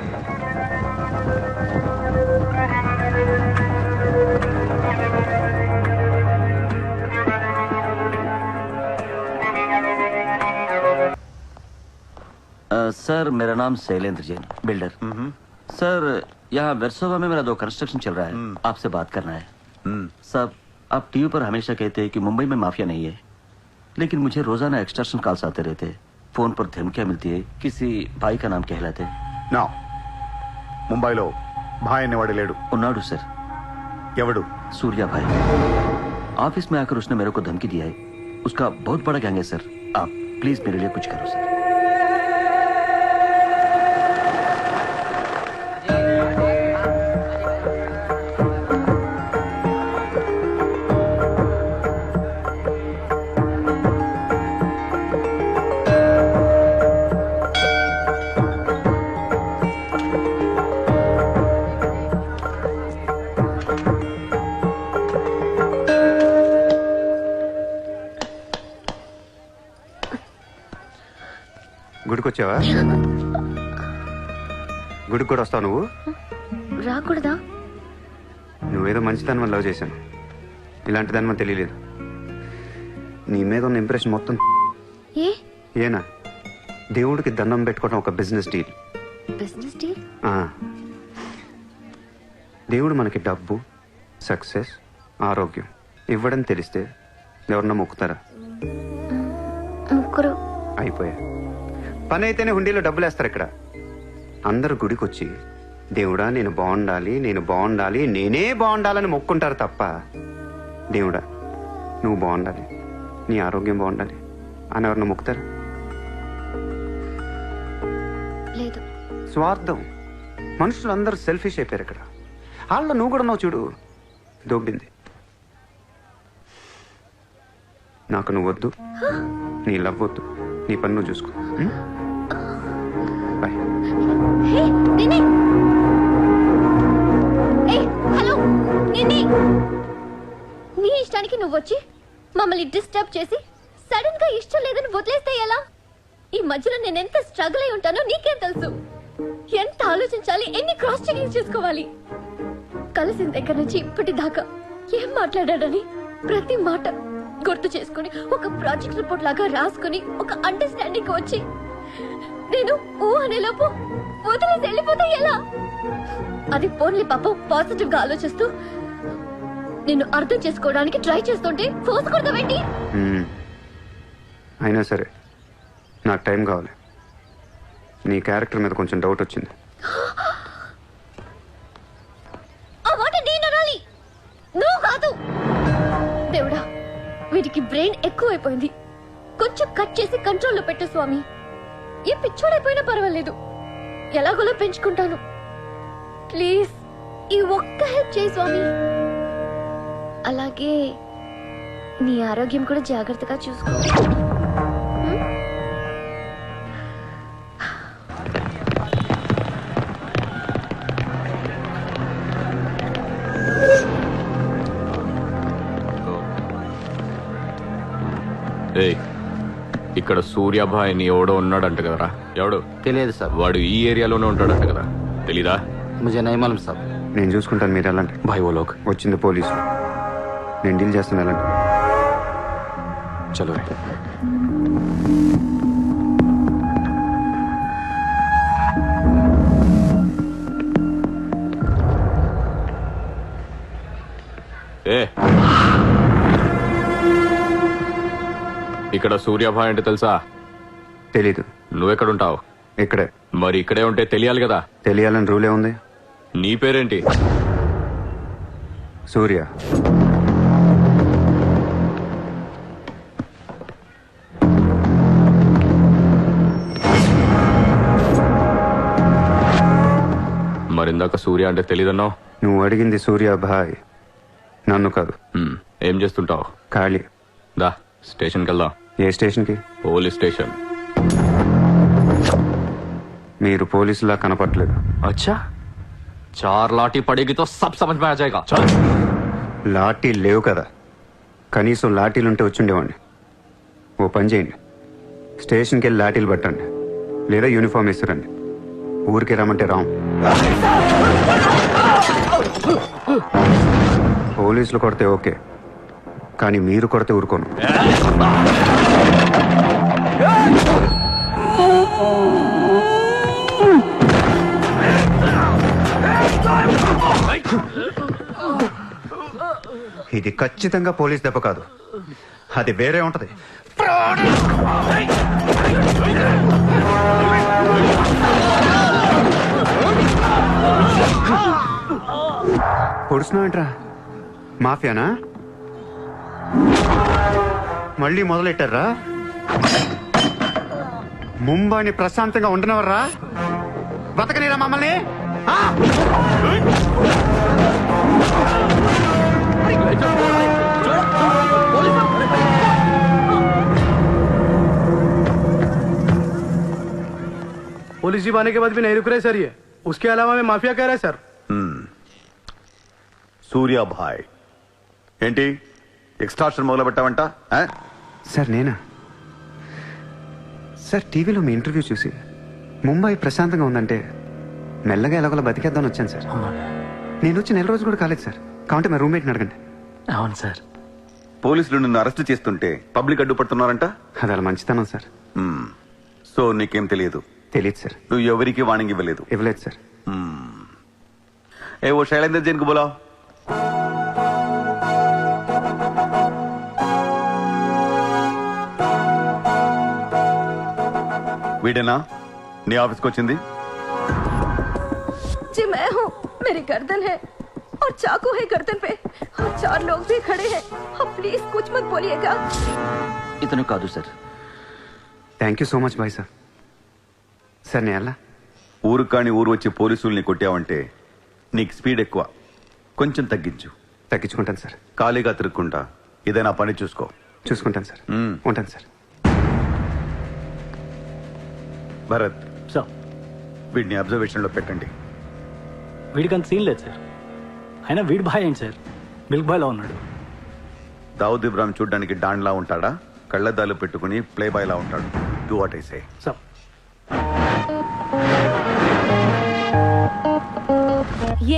सर मेरा नाम शैलेंद्र जैन, बिल्डर। सर यहाँ वेरसोवा में मेरा 2 कंस्ट्रक्शन चल रहा है, आपसे बात करना है। सर आप टीवी पर हमेशा कहते हैं कि मुंबई में माफिया नहीं है, लेकिन मुझे रोजाना एक्सटॉर्शन कॉल्स आते रहते हैं। फोन पर धमकियां मिलती है, किसी भाई का नाम कहलाते हैं। నా ముంబైలో భాయ్ అనేవాడు లేడు. उन्नाडु सर, ఎవడు? सूर्या भाई। ऑफिस में आकर उसने मेरे को धमकी दिया है। उसका बहुत बड़ा गैंग है सर, आप प्लीज मेरे लिए कुछ करो सर। గుడికి వచ్చావా? గుడికి కూడా వస్తావు నువ్వు? రాకూడదా? నువ్వేదో మంచిదాని వల్ల లవ్ చేశాను, ఇలాంటి దాని వల్ల తెలియలేదు. నీ మీద ఉన్న ఇంప్రెషన్ మొత్తం ఏనా? దేవుడికి దండం పెట్టుకోవడం ఒక బిజినెస్ డీల్. Business deal? దేవుడు మనకి డబ్బు, సక్సెస్, ఆరోగ్యం ఇవ్వడం తెలిస్తే ఎవరన్నా మొక్కుతారా? ముగ్గురు అయిపోయా. పని అయితేనే హుండీలో డబ్బులు వేస్తారు. ఇక్కడ అందరు గుడికి వచ్చి దేవుడా నేను బాగుండాలి, నేను బాగుండాలి, నేనే బాగుండాలని మొక్కుంటారు తప్ప దేవుడా నువ్వు బాగుండాలి, నీ ఆరోగ్యం బాగుండాలి అని ఎవరన్నా మొక్కుతారు? లేదు. స్వార్థం. మనుషులు అందరూ సెల్ఫిష్ అయిపోయారు ఇక్కడ. వాళ్ళ నువ్వు కూడా ఉన్నావు చూడు, దొబ్బింది. నాకు నువ్వు వద్దు, నీ లవ్ వద్దు, నీ పని నువ్వు చూసుకో. బాయ్. హే నిన్ని ఏ హలో నిన్ని నీ ఇష్టానికి నువ్వు వచ్చి మమ్మల్ని డిస్టర్బ్ చేసి సడన్ గా ఇష్టం లేదని వదిలేస్తే ఎలా? ఈ మధ్యలో నేను ఎంత స్ట్రగుల్ అయి ఉంటానో నీకేం తెలుసు. ఎంత ఆలోచించాలి, ఎన్ని క్రాస్ చెకింగ్ చేసుకోవాలి. కలిసిన దగ్గర నుంచి ఇప్పటిదాకా ఏం మాట్లాడాడని ప్రతి మాట గుర్తు చేసుకుని ఒక ప్రాజెక్ట్ రిపోర్ట్ లాగా రాసుకుని ఒక అండర్స్టాండింగ్ వచ్చి నేను ఓ అనేలోపు వదిలేసి వెళ్ళిపోతే ఎలా? అది పోన్లీ పాపం పాజిటివ్ గా ఆలోచిస్తూ నిన్ను అర్థం చేసుకోవడానికి ట్రై చేస్తుంటే ఫోర్స్ కొడతావేంటి? అయినా సరే నాకు టైం కావాలి. నీ క్యారెక్టర్ మీద కొంచెం డౌట్ వచ్చింది. ఆ మాట నేను అనాలి, నువ్వు కాదు. దేవుడా, వీటికి బ్రెయిన్ ఎక్కువైపోయింది. కొంచెం కట్ చేసి కంట్రోల్లో పెట్టు స్వామి. ఏ పిచ్చోడైపోయినా పర్వాలేదు, ఎలాగోలా పెంచుకుంటాను. ప్లీజ్ ఈ ఒక్క హెల్ప్ చేయి స్వామి. అలాగే నీ ఆరోగ్యం కూడా జాగ్రత్తగా చూసుకో. ఇక్కడ సూర్యాభాయ్ అని ఎవడో ఉన్నాడంట కదరా? ఎవడు తెలియదు సార్. వాడు ఈ ఏరియాలోనే ఉంటాడంట కదా, తెలీదా? ముझे नहीं मालूम సార్. నేను చూసుకుంటాను, మీరు వెళ్ళండి. భాయ్ ఓ లోగ్ వచ్చింది పోలీసు, నేను డీల్ చేస్తాను, వెళ్ళండి. చలో ఏ ఇక్కడ సూర్యాభాయ్ అంటే తెలుసా? తెలీదు. నువ్వెక్కడుంటావు? ఇక్కడే. మరి ఇక్కడే ఉంటే తెలియాలి కదా. తెలియాలని రూలే ఉంది. నీ పేరేంటి? సూర్య. మరిందాక సూర్య అంటే తెలీదన్నావు. నువ్వు అడిగింది సూర్యాభాయ్, నన్ను కాదు. ఏం చేస్తుంటావు? ఖాళీ. దా స్టేషన్కి వెళ్దాం. ఏ స్టేషన్కి? Police station. మీరు పోలీసులా కనపట్లేదు. అచ్చా, చార్ లాఠీ పడేగి తో సబ్ సమజ్ మే ఆ జాయేగా. చల్. లాఠీ లేవు కదా, కనీసం లాఠీలుంటే వచ్చుండేవాడిని. ఓ పని చేయండి, స్టేషన్కి వెళ్ళి లాఠీలు పట్టండి, లేదా యూనిఫామ్ ఇస్తారండి. ఊరికి రమ్మంటే రాం. పోలీసులు కొడితే ఓకే, కానీ మీరు కొడితే ఊరుకోను. ఇది ఖచ్చితంగా పోలీస్ దెబ్బ కాదు, అది వేరే ఉంటది. పొడుస్తున్నావేంట్రా? మాఫియానా? మళ్ళీ మొదలెట్టారా? ముంబైని ప్రశాంతంగా ఉండనవర్రా? బతకనేరా మమ్మల్ని? पुलिस जीप आने के बाद भी नहीं रुक रहे सर ये. उसके अलावा मैं माफिया कह रहा है सर. సూర్యాభాయ్ ఏంటి ఎక్స్ట్రాక్షన్ మొదలు పెట్టావంట? సార్ నేనా? సార్ టీవీలో మీ ఇంటర్వ్యూ చూసి ముంబై ప్రశాంతంగా ఉందంటే మెల్లగా ఎలాగోలా బతికేద్దామని వచ్చాను సార్. నేను వచ్చి 4 రోజులు కూడా కాలేదు సార్. కావంటే మా రూమ్మేట్ని అడగండి. అవును సార్. పోలీసులు నిన్ను అరెస్ట్ చేస్తుంటే పబ్లిక్ అడ్డుపడుతున్నారంట. అది అలా మంచితనం సార్. సో నీకేం తెలియదు? తెలియదు సార్. నువ్వు ఎవరికి వార్నింగ్ ఇవ్వలేదు? ఇవ్వలేదు సార్. ఏ ఓ శైలేందర్ జైన్ కు బులావ్. వీడేనా నీ ఆఫీస్కి వచ్చింది? जी मैं हूँ. मेरी गर्दन है और चाकू है गर्दन पे और 4 लोग भी खड़े हैं. आप प्लीज कुछ मत बोलिएगा. ఇతను కాదు sir. Thank you so much bye sir. Sir నేను ఎలా? ఊరు కాని ఊరు వచ్చి పోలీసుల్ని కొట్టావంటే నీకు స్పీడ్ ఎక్కువ, కొంచెం తగ్గించు. తగ్గించుకుంటాను సార్. ఖాళీగా తిరుక్కుంటా ఏదైనా పని చూసుకో. చూసుకుంటాను సార్. ఉంటాను సార్. భరత్, సార్ వీడిని అబ్జర్వేషన్ లో పెట్టండి. వీడికి అంత సీన్ లేదు సార్. అయినా వీడి బాయ్ ఏంటి సార్, మిల్క్ బాయ్లో ఉన్నాడు. దావుద్ ఇబ్రాహిం చూడ్డానికి డాన్లా ఉంటాడా, కళ్ళద్దాలు పెట్టుకుని ప్లే బాయ్ లా ఉంటాడు. Do what I say. Sir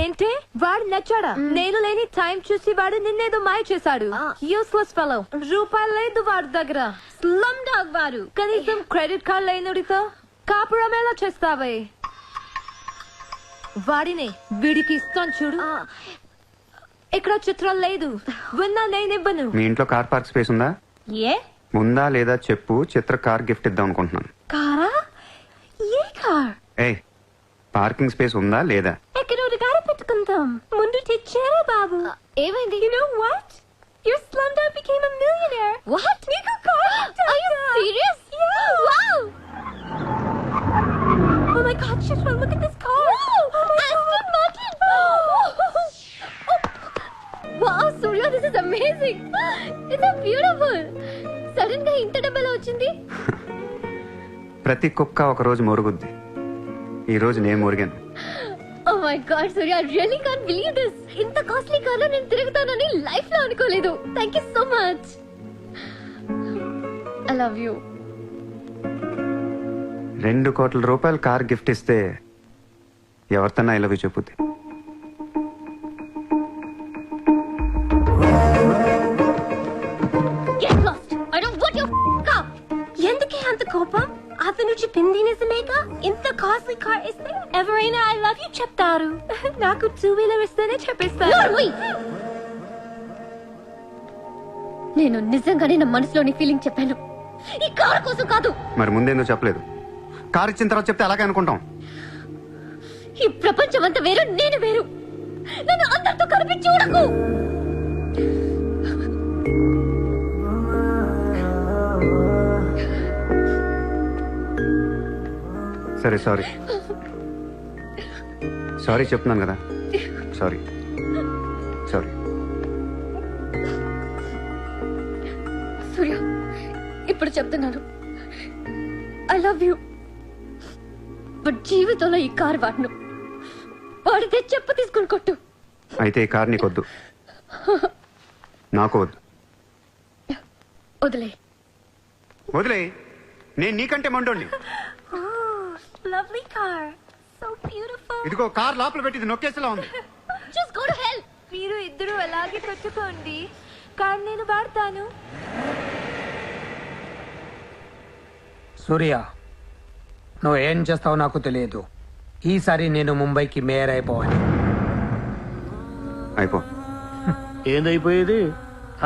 ఏంటి వాడు నచ్చాడా? నేను లేని టైం చూసి వాడు నిన్నేదో మాయ చేశాడు. Useless fellow. రూపాయలు లేదు వాడి దగ్గర. స్లమ్ డాగ్ వాడు. కనీసం క్రెడిట్ కార్డ్ లేనుడితో కాపురం ఎలా చేస్తావే? వాడినే వీడికి ఇస్తాను చూడు. ఇక్కడ చిత్రం లేదు. విన్నా నేనివ్వను. మీ ఇంట్లో కార్ పార్క్ స్పేస్ ఉందా? ఏ ఉందా లేదా చెప్పు, చిత్ర కార్ గిఫ్ట్ ఇద్దాం అనుకుంటున్నాను. కారా? ఏ కార్? ఏయ్, పార్కింగ్ స్పేస్ ఉందా లేదా? ఎక్కడ కారు పెట్టుకుందాం. ముందు తెచ్చారా బాబు? ఏమైంది? You know what? Your slumdog became a millionaire. What? నీకు car? Are you serious? Yeah. Wow. Oh my God, Shishra, look at this car. Aston Martin. Wow, Surya, this is amazing. It's so beautiful. Sudden గా ఇంత డబ్బులు వచ్చింది. ప్రతి కుక్క ఒక రోజు మొరుగుద్ది. ఈ రోజు నేను మురిగాను. Oh my God, Surya, I really can't believe this. ఇంత కాస్ట్లీ కార్లో నేను తిరుగుతానని లైఫ్ లో అనుకోలేదు. Thank you so much. I love you. 2 కోట్ల రూపాయలు కార్ గిఫ్ట్ ఇస్తే ఎవరితోనా ఐ లవ్ యూ చెప్పుద్ది. Get lost. I don't want your car. ఎందుకే అంత కోపం? అతను చెప్పింది నిజమేగా? ఇంత కాస్ట్లీ కార్ ఇస్తే ఎవరైనా ఐ లవ్ యూ చెప్తారు. నాకు 2-wheeler ఇస్తేనే చెప్పేస్తారు. నేను నిజంగానే నా మనసులోని ఫీలింగ్ చెప్పాను. ఈ కార్ కోసం కాదు. మరి ముందేందో చెప్పలేదు? కార్ ఇచ్చిన తర్వాత చెప్తే అలాగే అనుకుంటాం. ఈ ప్రపంచం అంతా వేరు, నేను వేరు. నన్ను అందరితో కలిపి చూడకు. సరే, సారీ సారీ చెప్తున్నాను కదా. Sorry sorry. సూర్య, ఇప్పుడు చెప్తున్నాను, ఐ లవ్ యూ. బట్ జీవితంలో ఈ కార్ వాడను. వాడితే చెప్పు తీసుకుని కొట్టు. అయితే ఈ కార్ నీకొద్దు, నాకు వద్దు. వదిలే. వదిలే. నేను నీకంటే మండోండి. Lovely car, so beautiful. ఇదిగో కార్ లోపల పెట్టింది నొక్కేసేలా ఉంది. Just go to hell. మీరు ఇద్దరు అలాగే కొట్టుకోండి. కార్ నేను వాడతాను. సూర్య, నువ్వు ఏం చేస్తావో నాకు తెలియదు. ఈసారి నేను ముంబైకి మేయర్ అయిపోవాలి. అయిపో. ఏందైపోయేది?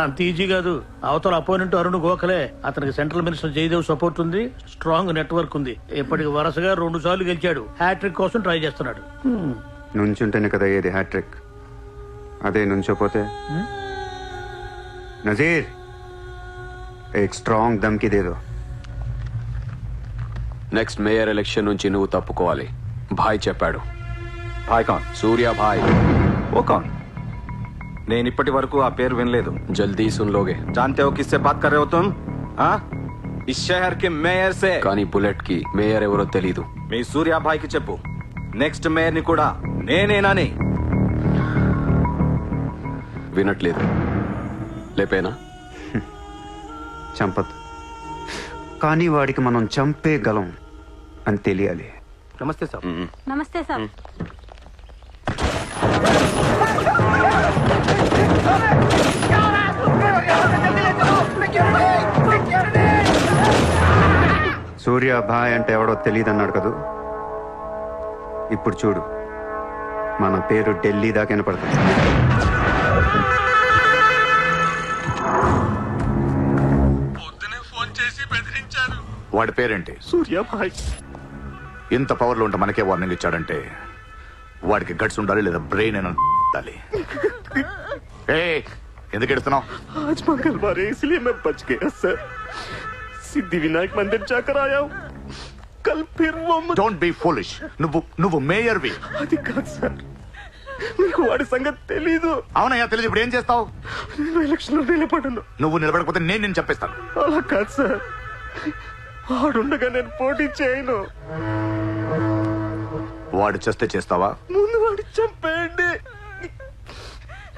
అంత ఈజీ కాదు. అవతల అపోనెంట్ అరుణ్ గోఖలే. అతనికి సెంట్రల్ మినిస్టర్ జయదేవ్ సపోర్ట్ ఉంది, స్ట్రాంగ్ నెట్వర్క్ ఉంది. ఇప్పటికి వరుసగా 2 సార్లు గెలిచాడు. హ్యాట్రిక్ కోసం ట్రై చేస్తున్నాడు. నుంచుంటేనే కదా ఏది హ్యాట్రిక్. అదే నుంచోపోతే నజీర్ ఏక్ స్ట్రాంగ్ దమ్కి దేదో. నెక్స్ట్ మేయర్ ఎలక్షన్ నుంచి నువ్వు తప్పుకోవాలి. భాయ్ చెప్పాడు. भाई कौन? సూర్య భాయ్. वो कौन? నేను ఇప్పటి వరకు ఆ పేరు వినలేదు. జల్దీ సున్ లోగే. जानते हो किससे बात कर रहे हो तुम? हाँ? इस शहर के మేయర్ से. కానీ బుల్లెట్ కి మేయర్ ఎవరో తెలీదు. మీ సూర్య భాయ్కి చెప్పు, నెక్స్ట్ మేయర్ ని కూడా నేనేనాని. వినట్లేదు. లేపేనా? చంపదు, కానీ వాడికి మనం చంపేయగలం అని తెలియాలి. నమస్తే సార్. నమస్తే సార్. సూర్య భాయ్ అంటే ఎవడో తెలియదు అన్నాడు కదూ. ఇప్పుడు చూడు, మన పేరు ఢిల్లీ దాకా వినపడుతుంది. వాడి పేరేంటి? సూర్య భాయ్. ఇంత పవర్లో ఉంటే మనకే వార్నింగ్ ఇచ్చాడంటే వాడికి గట్స్ ఉండాలి, లేదా బ్రెయిన్ అయినా ఉండాలి. ఎందుకు ఎడుతున్నావు? आज मंगलवार है इसलिए मैं बच गया सर. सिद्धि विनायक मंदिर जाकर आया हूँ. కల్ ఫిర్ డోంట్ బి ఫూలిష్. నువ్వు మేయర్వి. అది కాదు సార్, మీకు వాడి సంగతి తెలీదు. అవునయ్యా తెలియదు. ఇప్పుడు ఏం చేస్తావు? నేను ఎలక్షన్ లో నిలబడను. నువ్వు నిలబడకపోతే నేను చెప్పేస్తాను. అలా కాదు సార్, వాడుండగా నేను పోటీ చేయను. వాడు చేస్తే చేస్తావా? ముందు వాడి చంపేయండి.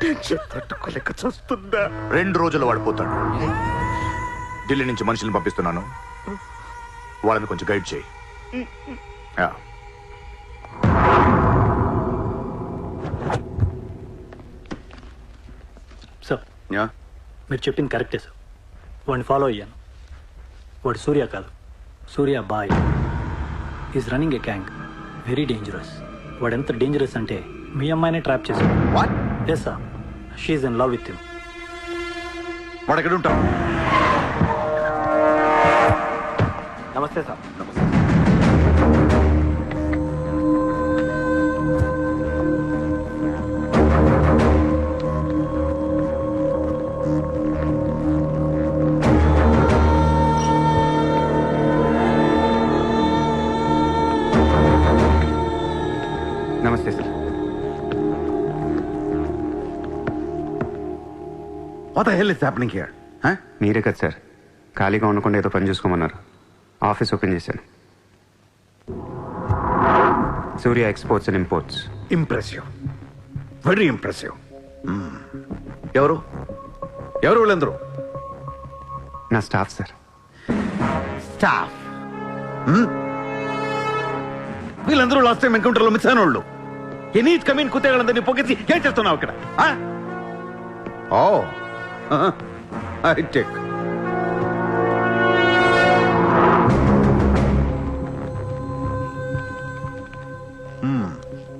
టెన్షన్ తట్టుకోలేక చూస్తుందా. 2 రోజులు వాడు పోతాడు. ఢిల్లీ నుంచి మనుషులను పంపిస్తున్నాను, వాళ్ళని కొంచెం గైడ్ చేయి. సార్ మీరు చెప్పింది కరెక్టే సార్. వాడిని ఫాలో అయ్యాను. వాడు సూర్య కాదు, సూర్య బాయ్. Is running a gang, very dangerous. వాడు ఎంత డేంజరస్ అంటే మీ అమ్మాయినే ట్రాప్ చేశాడు. Yes sir, she's in love with him. వాడు ఎక్కడ ఉంటాం? నమస్తే సార్. నమస్తే sir. What the hell is happening here? మీరే కదా సార్ ఖాళీగా ఉండకుండా ఏదో పని చూసుకోమన్నారు. ఆఫీస్ ఓపెన్ చేశాను. Surya exports and imports. Impressive, very impressive. ఎవరు ఎవరు వీళ్ళందరూ? నా స్టాఫ్ సార్. స్టాఫ్? వీళ్ళందరూ లాస్ట్ టైం ఎన్కౌంటర్ లో మిస్ అయిన వాళ్ళు. ఎనీ కమీన్ కుత్తేగాళ్ళందరినీ పొగేసి ఏం చేస్తున్నావు ఇక్కడ? ఓ ఐ చెక్.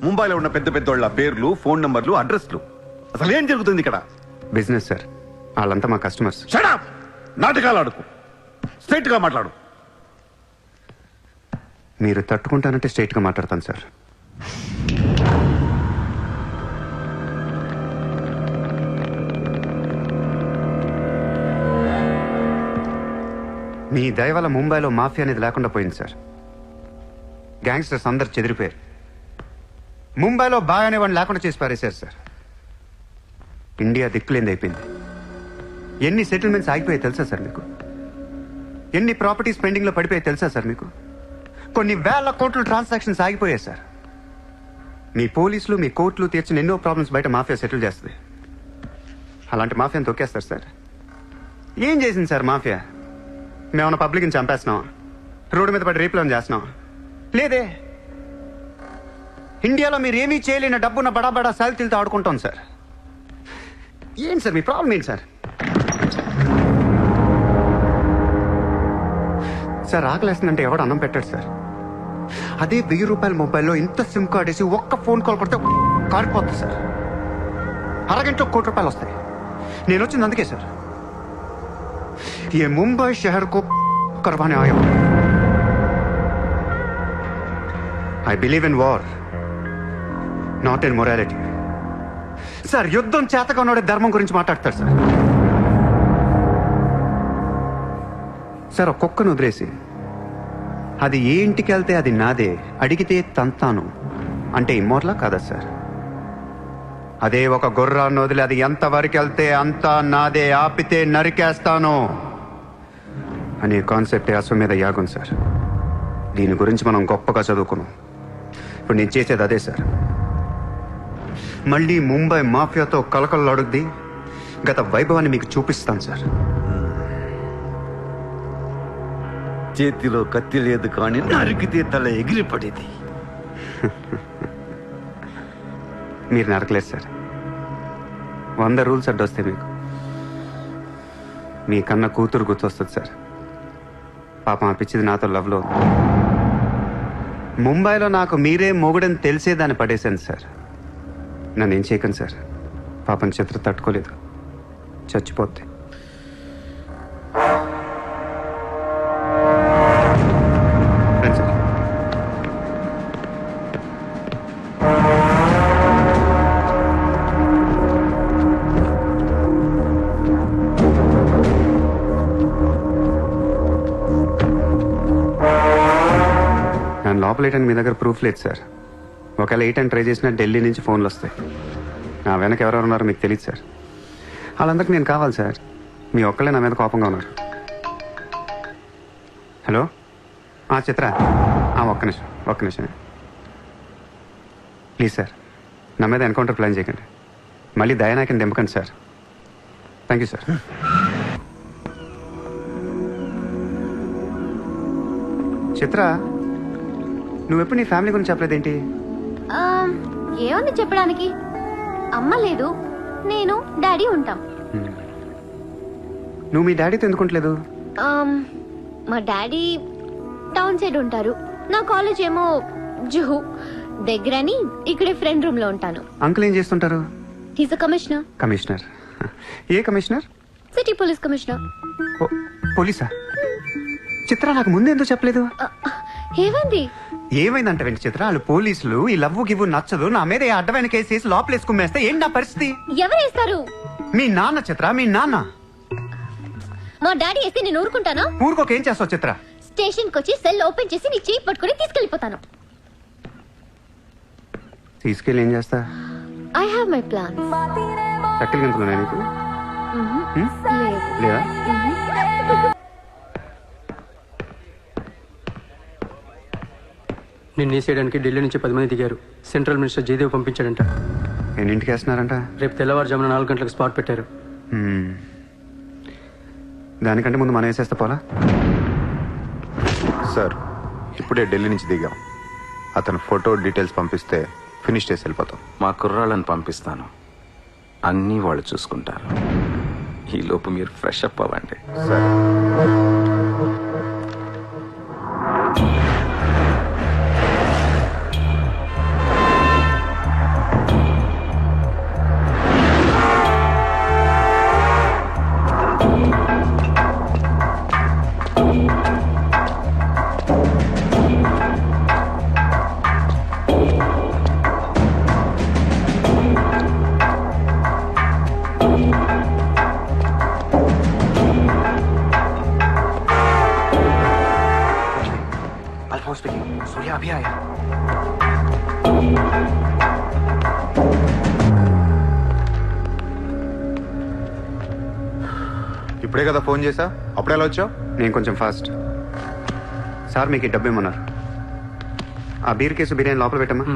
ముంబైలో ఉన్న పెద్ద పెద్దోళ్ళ పేర్లు, ఫోన్ నంబర్లు, అడ్రస్లు. అసలు ఏం జరుగుతుంది ఇక్కడ? Business sir. వాళ్ళంతా మా కస్టమర్స్. Shut up! నాటకాలు ఆడుకు, స్ట్రైట్ గా మాట్లాడు. మీరు తట్టుకుంటానంటే స్ట్రైట్ గా మాట్లాడతాను సార్. మీ దయ వల్ల ముంబైలో మాఫియా అనేది లేకుండా పోయింది సార్. గ్యాంగ్స్టర్స్ అందరు చెదిరిపోయారు. ముంబైలో బాయ్ అనేవాడిని లేకుండా చేసి పారేశారు సార్. ఇండియా దిక్కులేంది అయిపోయింది. ఎన్ని సెటిల్మెంట్స్ ఆగిపోయాయి తెలుసా సార్ మీకు? ఎన్ని ప్రాపర్టీస్ పెండింగ్లో పడిపోయాయి తెలుసా సార్ మీకు? కొన్ని వేల కోట్ల ట్రాన్సాక్షన్స్ ఆగిపోయాయి సార్. మీ పోలీసులు, మీ కోర్టులు తీర్చిన ఎన్నో ప్రాబ్లమ్స్ బయట మాఫియా సెటిల్ చేస్తుంది. అలాంటి మాఫియాని తొక్కేస్తారు సార్. ఏం చేసింది సార్ మాఫియా? మేమన్నా పబ్లిక్ని చంపేస్తున్నాం, రోడ్డు మీద పడి రేపులను చేస్తున్నాం? లేదే. ఇండియాలో మీరు ఏమీ చేయలేని డబ్బున్న బడా సాల్తీలతో ఆడుకుంటాం సార్. ఏంటి సార్ మీ ప్రాబ్లం ఏంటి సార్? సార్ ఆకలేస్తుందంటే ఎవడు అన్నం పెట్టాడు సార్. అదే 1000 రూపాయల మొబైల్లో ఇంత సిమ్ కార్డ్ వేసి ఒక్క ఫోన్ కాల్ కొడితే కారిపోతుంది సార్. అరగంటలో 1 కోటి రూపాయలు వస్తాయి. నేను వచ్చింది అందుకే సార్. ये मुंबई शहर को करवाने आया हूं. I believe in war, not in morality. Sir యుద్ధం చేతగా ఉన్నోడే ధర్మం గురించి మాట్లాడతారు సార్. సార్ ఒక కుక్కను వదిలేసి అది ఏ ఇంటికి వెళ్తే అది నాదే, అడిగితే తంతాను అంటే ఇమ్మోర్లా కాదా సార్? అదే ఒక గుర్రాన్ని వదిలి అది ఎంతవరకు వెళ్తే అంతా నాదే, ఆపితే నరికేస్తాను అనే కాన్సెప్టే అశ్వమేధ యాగం సార్. దీని గురించి మనం గొప్పగా చదువుకున్నాం. ఇప్పుడు నేను చేసేది అదే సార్. మళ్ళీ ముంబై మాఫియాతో కలకలలాడుద్ది గత వైభవాన్ని మీకు చూపిస్తాను సార్. చేతిలో కత్తి లేదు కానీ నరికితే తల ఎగిరిపడేది. మీరు నరకలేదు సార్. 100 రూల్స్ అడ్డొస్తాయి మీకు. మీ కన్న కూతురు గుర్తొస్తుంది సార్. పాపం అనిపించింది నాతో లవ్లో. ముంబైలో నాకు మీరే మొగుడని తెలిసేదాన్ని పడేశాను సార్. నన్ను ఏం చేయకండి సార్. పాపం చిత్ర తట్టుకోలేదు, చచ్చిపోద్ది. నన్ను లోపలేయడానికి మీ దగ్గర ప్రూఫ్ లేదు సార్. ఒకవేళ 8 అని ట్రై చేసినా ఢిల్లీ నుంచి ఫోన్లు వస్తాయి. నా వెనక ఎవరెవరు ఉన్నారో మీకు తెలియదు సార్. వాళ్ళందరికీ నేను కావాలి సార్. మీ ఒక్కళ్ళే నా మీద కోపంగా ఉన్నారు. హలో చిత్ర, ఒక్క నిమిషం ప్లీజ్ సార్, నా మీద ఎన్కౌంటర్ ప్లాన్ చేయకండి. మళ్ళీ దయానాయకని దింపకండి సార్. Thank you sir. చిత్ర, నువ్వెప్పుడు నీ ఫ్యామిలీ గురించి చెప్పలేదేంటి? ఏముంది చెప్పడానికి? అమ్మ లేదు, నేను డాడీ ఉంటాం. నువ్వు మీ డాడీతో ఎందుకుంటలేదు? మా డాడీ టౌన్ సైడ్ ఉంటారు, నా కాలేజ్ ఏమో జుహు దగ్గరని ఇక్కడే ఫ్రెండ్ రూమ్ లో ఉంటాను. అంకుల్ ఏం చేస్తుంటారు? He's a commissioner. కమిషనర్? ఏ కమిషనర్? City police commissioner. పోలీసా? చిత్ర, నాకు ముందు ఎందుకు చెప్పలేదు? ఏమైంది? ఏమైందంట వెంట చిత్ర, వాళ్ళు పోలీసులు ఈ లవ్వు గివ్వు నచ్చదు, నా మీద అడ్డమైన కేసు వేసి లోపలేసి కుమ్మేస్తే ఏంటి నా పరిస్థితి? ఎవరేస్తారు? మీ నాన్న చిత్ర, మీ నాన్న. మా డాడీ వేస్తే నేను ఊరుకుంటానా? ఊరుకోకేం చేస్తావు చిత్ర? స్టేషన్ కి వచ్చి సెల్ ఓపెన్ చేసి నీ చేయి పట్టుకుని తీసుకెళ్లిపోతాను. తీసుకెళ్ళి ఏం చేస్తా? I have my plans. చక్కలు గంతులున్నా నీకు? లేదా? నిన్ను వేసేయడానికి ఢిల్లీ నుంచి 10 మంది దిగారు. సెంట్రల్ మినిస్టర్ జయదేవ్ పంపించాడంట. ఎన్నింటికి వేస్తున్నారంట? రేపు తెల్లవారుజామున 4 గంటలకు స్పాట్ పెట్టారు. దానికంటే ముందు మనం వేసేస్తా పోలా? సార్, ఇప్పుడే ఢిల్లీ నుంచి దిగాం. అతను ఫోటో డీటెయిల్స్ పంపిస్తే ఫినిష్ చేసి వెళ్ళిపోతాం. మా కుర్రాళ్ళని పంపిస్తాను, అన్నీ వాళ్ళు చూసుకుంటారు. ఈ లోపు మీరు ఫ్రెష్ అప్ అవ్వండి. సార్, सूर्या अभी आया. ఇప్పుడే కదా ఫోన్ చేసా, అప్పుడే ఎలా వచ్చావు? నేను కొంచెం ఫాస్ట్. సార్ మీకు డబ్బు ఏమన్నారు? ఆ బీర్ కేసు బిర్యానీ లోపల పెట్టమ్మా.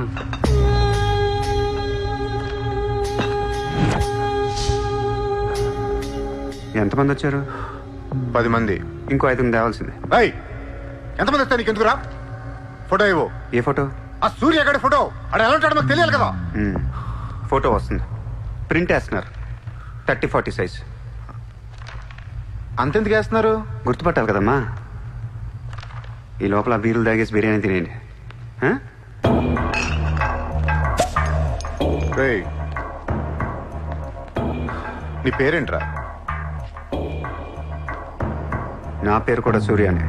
ఎంతమంది వచ్చారు? 10 మంది. ఇంకో 5 తేవాల్సిందే. ఎంతమంది వస్తా? నీకు ఎందుకురా? ఫోటో ఇవ్వు. ఏ ఫోటో? ఆ సూర్యగడి ఫోటో. అక్కడ ఎలా ఉంటాడో మాకు తెలియాలి కదా. ఫోటో వస్తుంది, ప్రింట్ వేస్తున్నారు. 30-40 సైజ్. అంతెందుకు వేస్తున్నారు? గుర్తుపట్టాలి కదమ్మా. ఈ లోపల బీరులు తాగేసి బిర్యానీ తినేయండి. నీ పేరేంట్రా? నా పేరు కూడా సూర్యానే.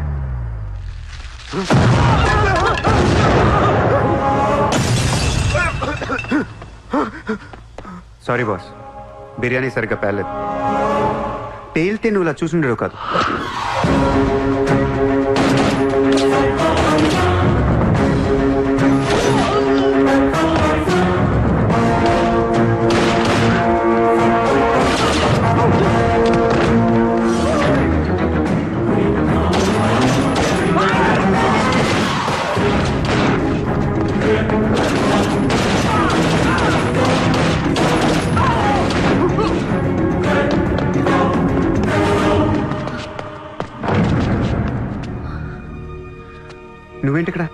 సారీ బాస్, బిర్యానీ సరిగ్గా పేర్లేదు. పేలితే నువ్వు ఇలా చూసుండేవు కాదు. నువ్వేంటి ఇక్కడ?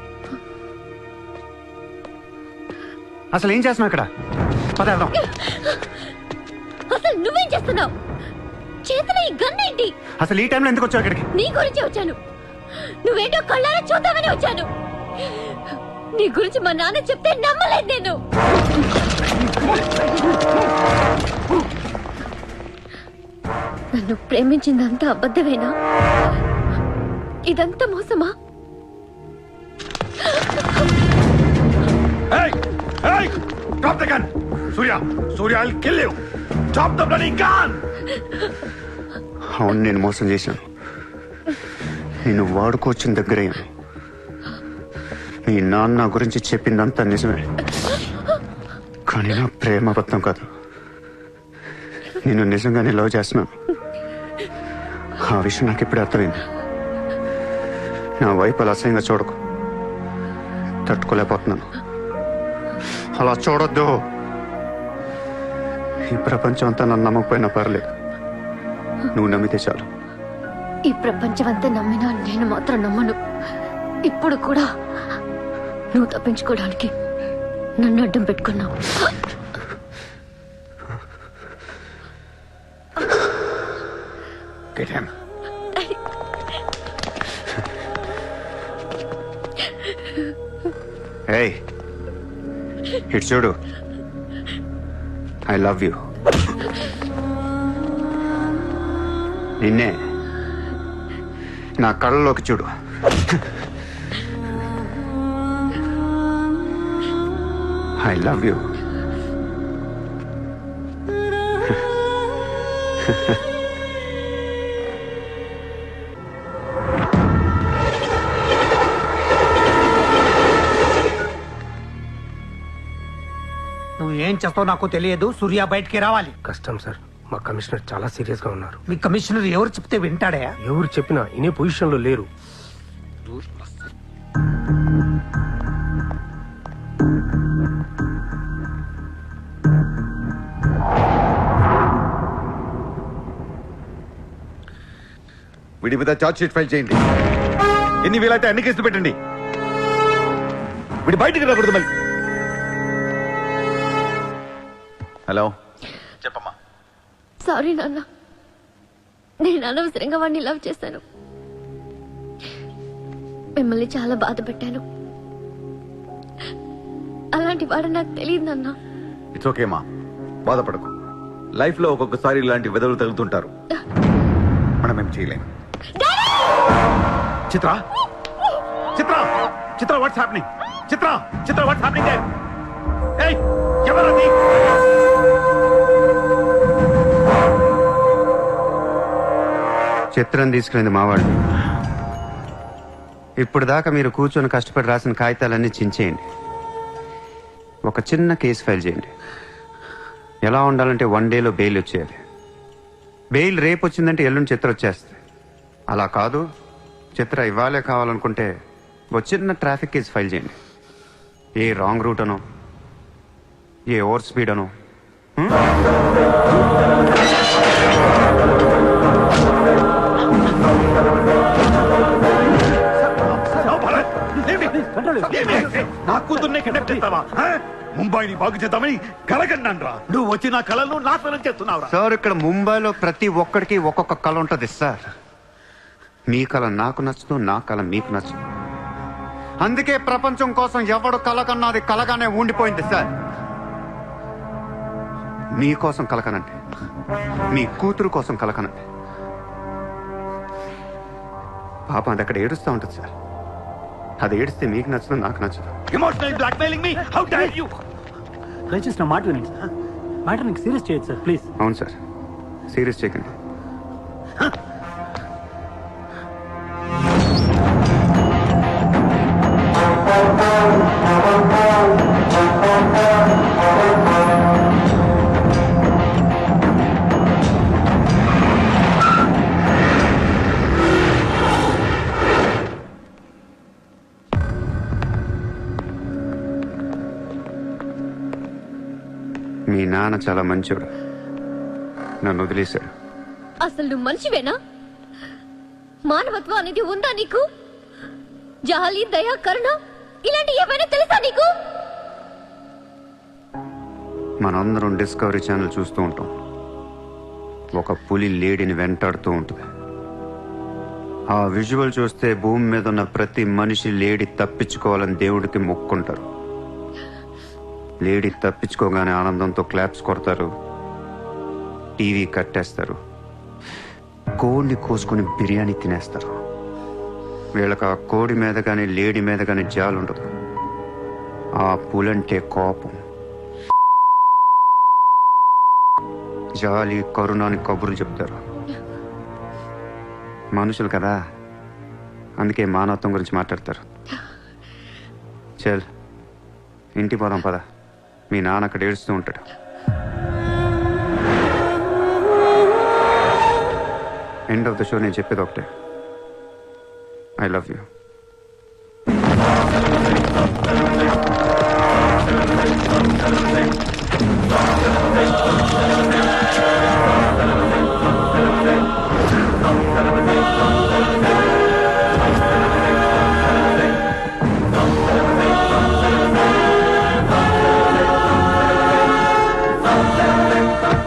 అసలు ఏం చేస్తున్నావు ఇక్కడ? పదేద్దాం. అసలు నువ్వేం చేస్తున్నావు? చేతిలో ఈ గన్ ఏంటి? అసలు ఈ టైంలో ఎందుకు వచ్చావు ఇక్కడికి? నీ గురించి వచ్చాను. నువ్వేంటో కళ్ళారా చూద్దామని వచ్చాను. నీ గురించి మా నాన్న చెప్తే నమ్మలేదు నేను. నన్ను ప్రేమించిందంతా అబద్ధమేనా? ఇదంతా మోసమా? Hey! Hey! Drop the gun! Surya! Surya, I'll kill you! Drop the bloody gun! అవును, నేను మోసం చేశాను. నిన్ను వాడుకోవచ్చిన దగ్గరయ్యాను. మీ నాన్న గురించి చెప్పిందంతా నిజమే, కానీ నా ప్రేమ అబద్ధం కాదు. నేను నిజంగానే లవ్ చేస్తున్నాను. ఆ విషయం నాకు ఇప్పుడే అర్థమైంది. నా వైపు అలా అసహ్యంగా చూడకు, తట్టుకోలేకపోతున్నాను. అలా చూడొద్దు. ఈ ప్రపంచం అంతా నన్ను నమ్మకపోయినా పర్లేదు, నువ్వు నమ్మితే చాలు. ఈ ప్రపంచం అంతా నమ్మినా నేను మాత్రం నమ్మను. ఇప్పుడు కూడా నువ్వు తప్పించుకోవడానికి నన్ను అడ్డం పెట్టుకున్నావు. Get him. Hey, ఇటు చూడు. I love you. నిన్నే నా కళ్ళలోకి చూడు. I love you. నువ్వు ఏం చేస్తావు నాకు తెలియదు. సూర్య బయటికి రావాలి. కష్టం సార్, మా కమిషనర్ చాలా సీరియస్ గా ఉన్నారు. మీ కమిషనర్ ఎవరు చెప్తే వింటాడా? ఎవరు చెప్పినా ఇనే పొజిషన్ లో లేరు. వీడి మీద ఛార్జ్ షీట్ ఫైల్ చేయండి. ఎన్ని వీలైతే అన్ని కేసులు పెట్టండి. వీడి బయటికి రాకూడదు మళ్ళీ. హలో, చెప్పమ్మా. సారీ నాన్న, నేను అనవసరంగా వాడిని లవ్ చేశాను. మిమ్మల్ని చాలా బాధ పెట్టాను. అలాంటి వాడు నాకు తెలియదు నాన్న. ఇట్స్ ఓకే మా, బాధపడకు. లైఫ్ లో ఒక్కొక్కసారి ఇలాంటి వెదవులు తగులుతుంటారు, మనం ఏం చేయలేం. Chitra, Chitra, Chitra, what's happening? Chitra, Chitra, what's happening there? ఏయ్, ఎవరది? చిత్రం తీసుకునేది మావాళ్ళు. ఇప్పుడు దాకా మీరు కూర్చొని కష్టపడి రాసిన కాగితాలన్నీ చించేయండి. ఒక చిన్న కేసు ఫైల్ చేయండి. ఎలా ఉండాలంటే 1 డేలో బెయిల్ వచ్చేయాలి. బెయిల్ రేపు వచ్చిందంటే ఎల్లుండి చిత్ర వచ్చేస్తుంది. అలా కాదు, చిత్ర ఇవ్వాలే కావాలనుకుంటే ఒక చిన్న ట్రాఫిక్ కేసు ఫైల్ చేయండి. ఏ రాంగ్ రూట్ అనో, ఏ ఓవర్ స్పీడ్ అనో. నా కూతుర్నే కిడ్నాప్ చేస్తావా? ముంబైని బాగు చేద్దామని కలగన్నాన్రా. నువ్వు వచ్చి నా కళను నాశనం చేస్తున్నావురా. సార్, ఇక్కడ ముంబైలో ప్రతి ఒక్కడికి ఒక్కొక్క కళ ఉంటుంది సార్. మీ కళ నాకు నచ్చదు, నా కళ మీకు నచ్చదు. అందుకే ప్రపంచం కోసం ఎవడు కళ కన్నది కలగానే ఉండిపోయింది సార్. మీకోసం కలకనంటే, మీ కూతురు కోసం కలకనంటే. పాపం అది అక్కడ ఏడుస్తూ ఉంటుంది సార్. అది ఏడిస్తే మీకు నచ్చదు, నాకు నచ్చదు. Emotional blackmailing me, how dare you? దయచేసి నా మాట వినండి సార్. మ్యాటర్ నీకు సీరియస్ చేయొచ్చు సార్, ప్లీజ్. అవును సార్, సీరియస్ చేయకండి. మీ నాన్న చాలా మంచోడు, నన్ను వదిలేశాడు. అసలు నువ్వు మనిషివేనా? మానవత్వం అనేది ఉందా నీకు? జాలి, దయ, కరుణ ఇలాంటి ఏమైనా తెలుసా నీకు? మనందరం డిస్కవరీ ఛానల్ చూస్తూ ఉంటాం. ఒక పులి లేడీని వెంటాడుతూ ఉంటుంది. ఆ విజువల్ చూస్తే భూమి మీద ఉన్న ప్రతి మనిషి లేడీ తప్పించుకోవాలని దేవుడికి మొక్కుంటారు. లేడీ తప్పించుకోగానే ఆనందంతో క్లాప్స్ కొడతారు, టీవీ కట్టేస్తారు, కోడిని కోసుకుని బిర్యానీ తినేస్తారు. వీళ్ళకి ఆ కోడి మీద కానీ లేడీ మీద కానీ జాలి ఉండదు. ఆ పులంటే కోపం, జాలి, కరుణ అని కబుర్లు చెప్తారు. మనుషులు కదా, అందుకే మానవత్వం గురించి మాట్లాడతారు. చల్ ఇంటికి పోదాం పద. మీ నాన్న అక్కడ ఏడుస్తూ ఉంటాడు. ఎండ్ ఆఫ్ ద షో నేను చెప్పేది ఒకటే, ఐ లవ్ యూ.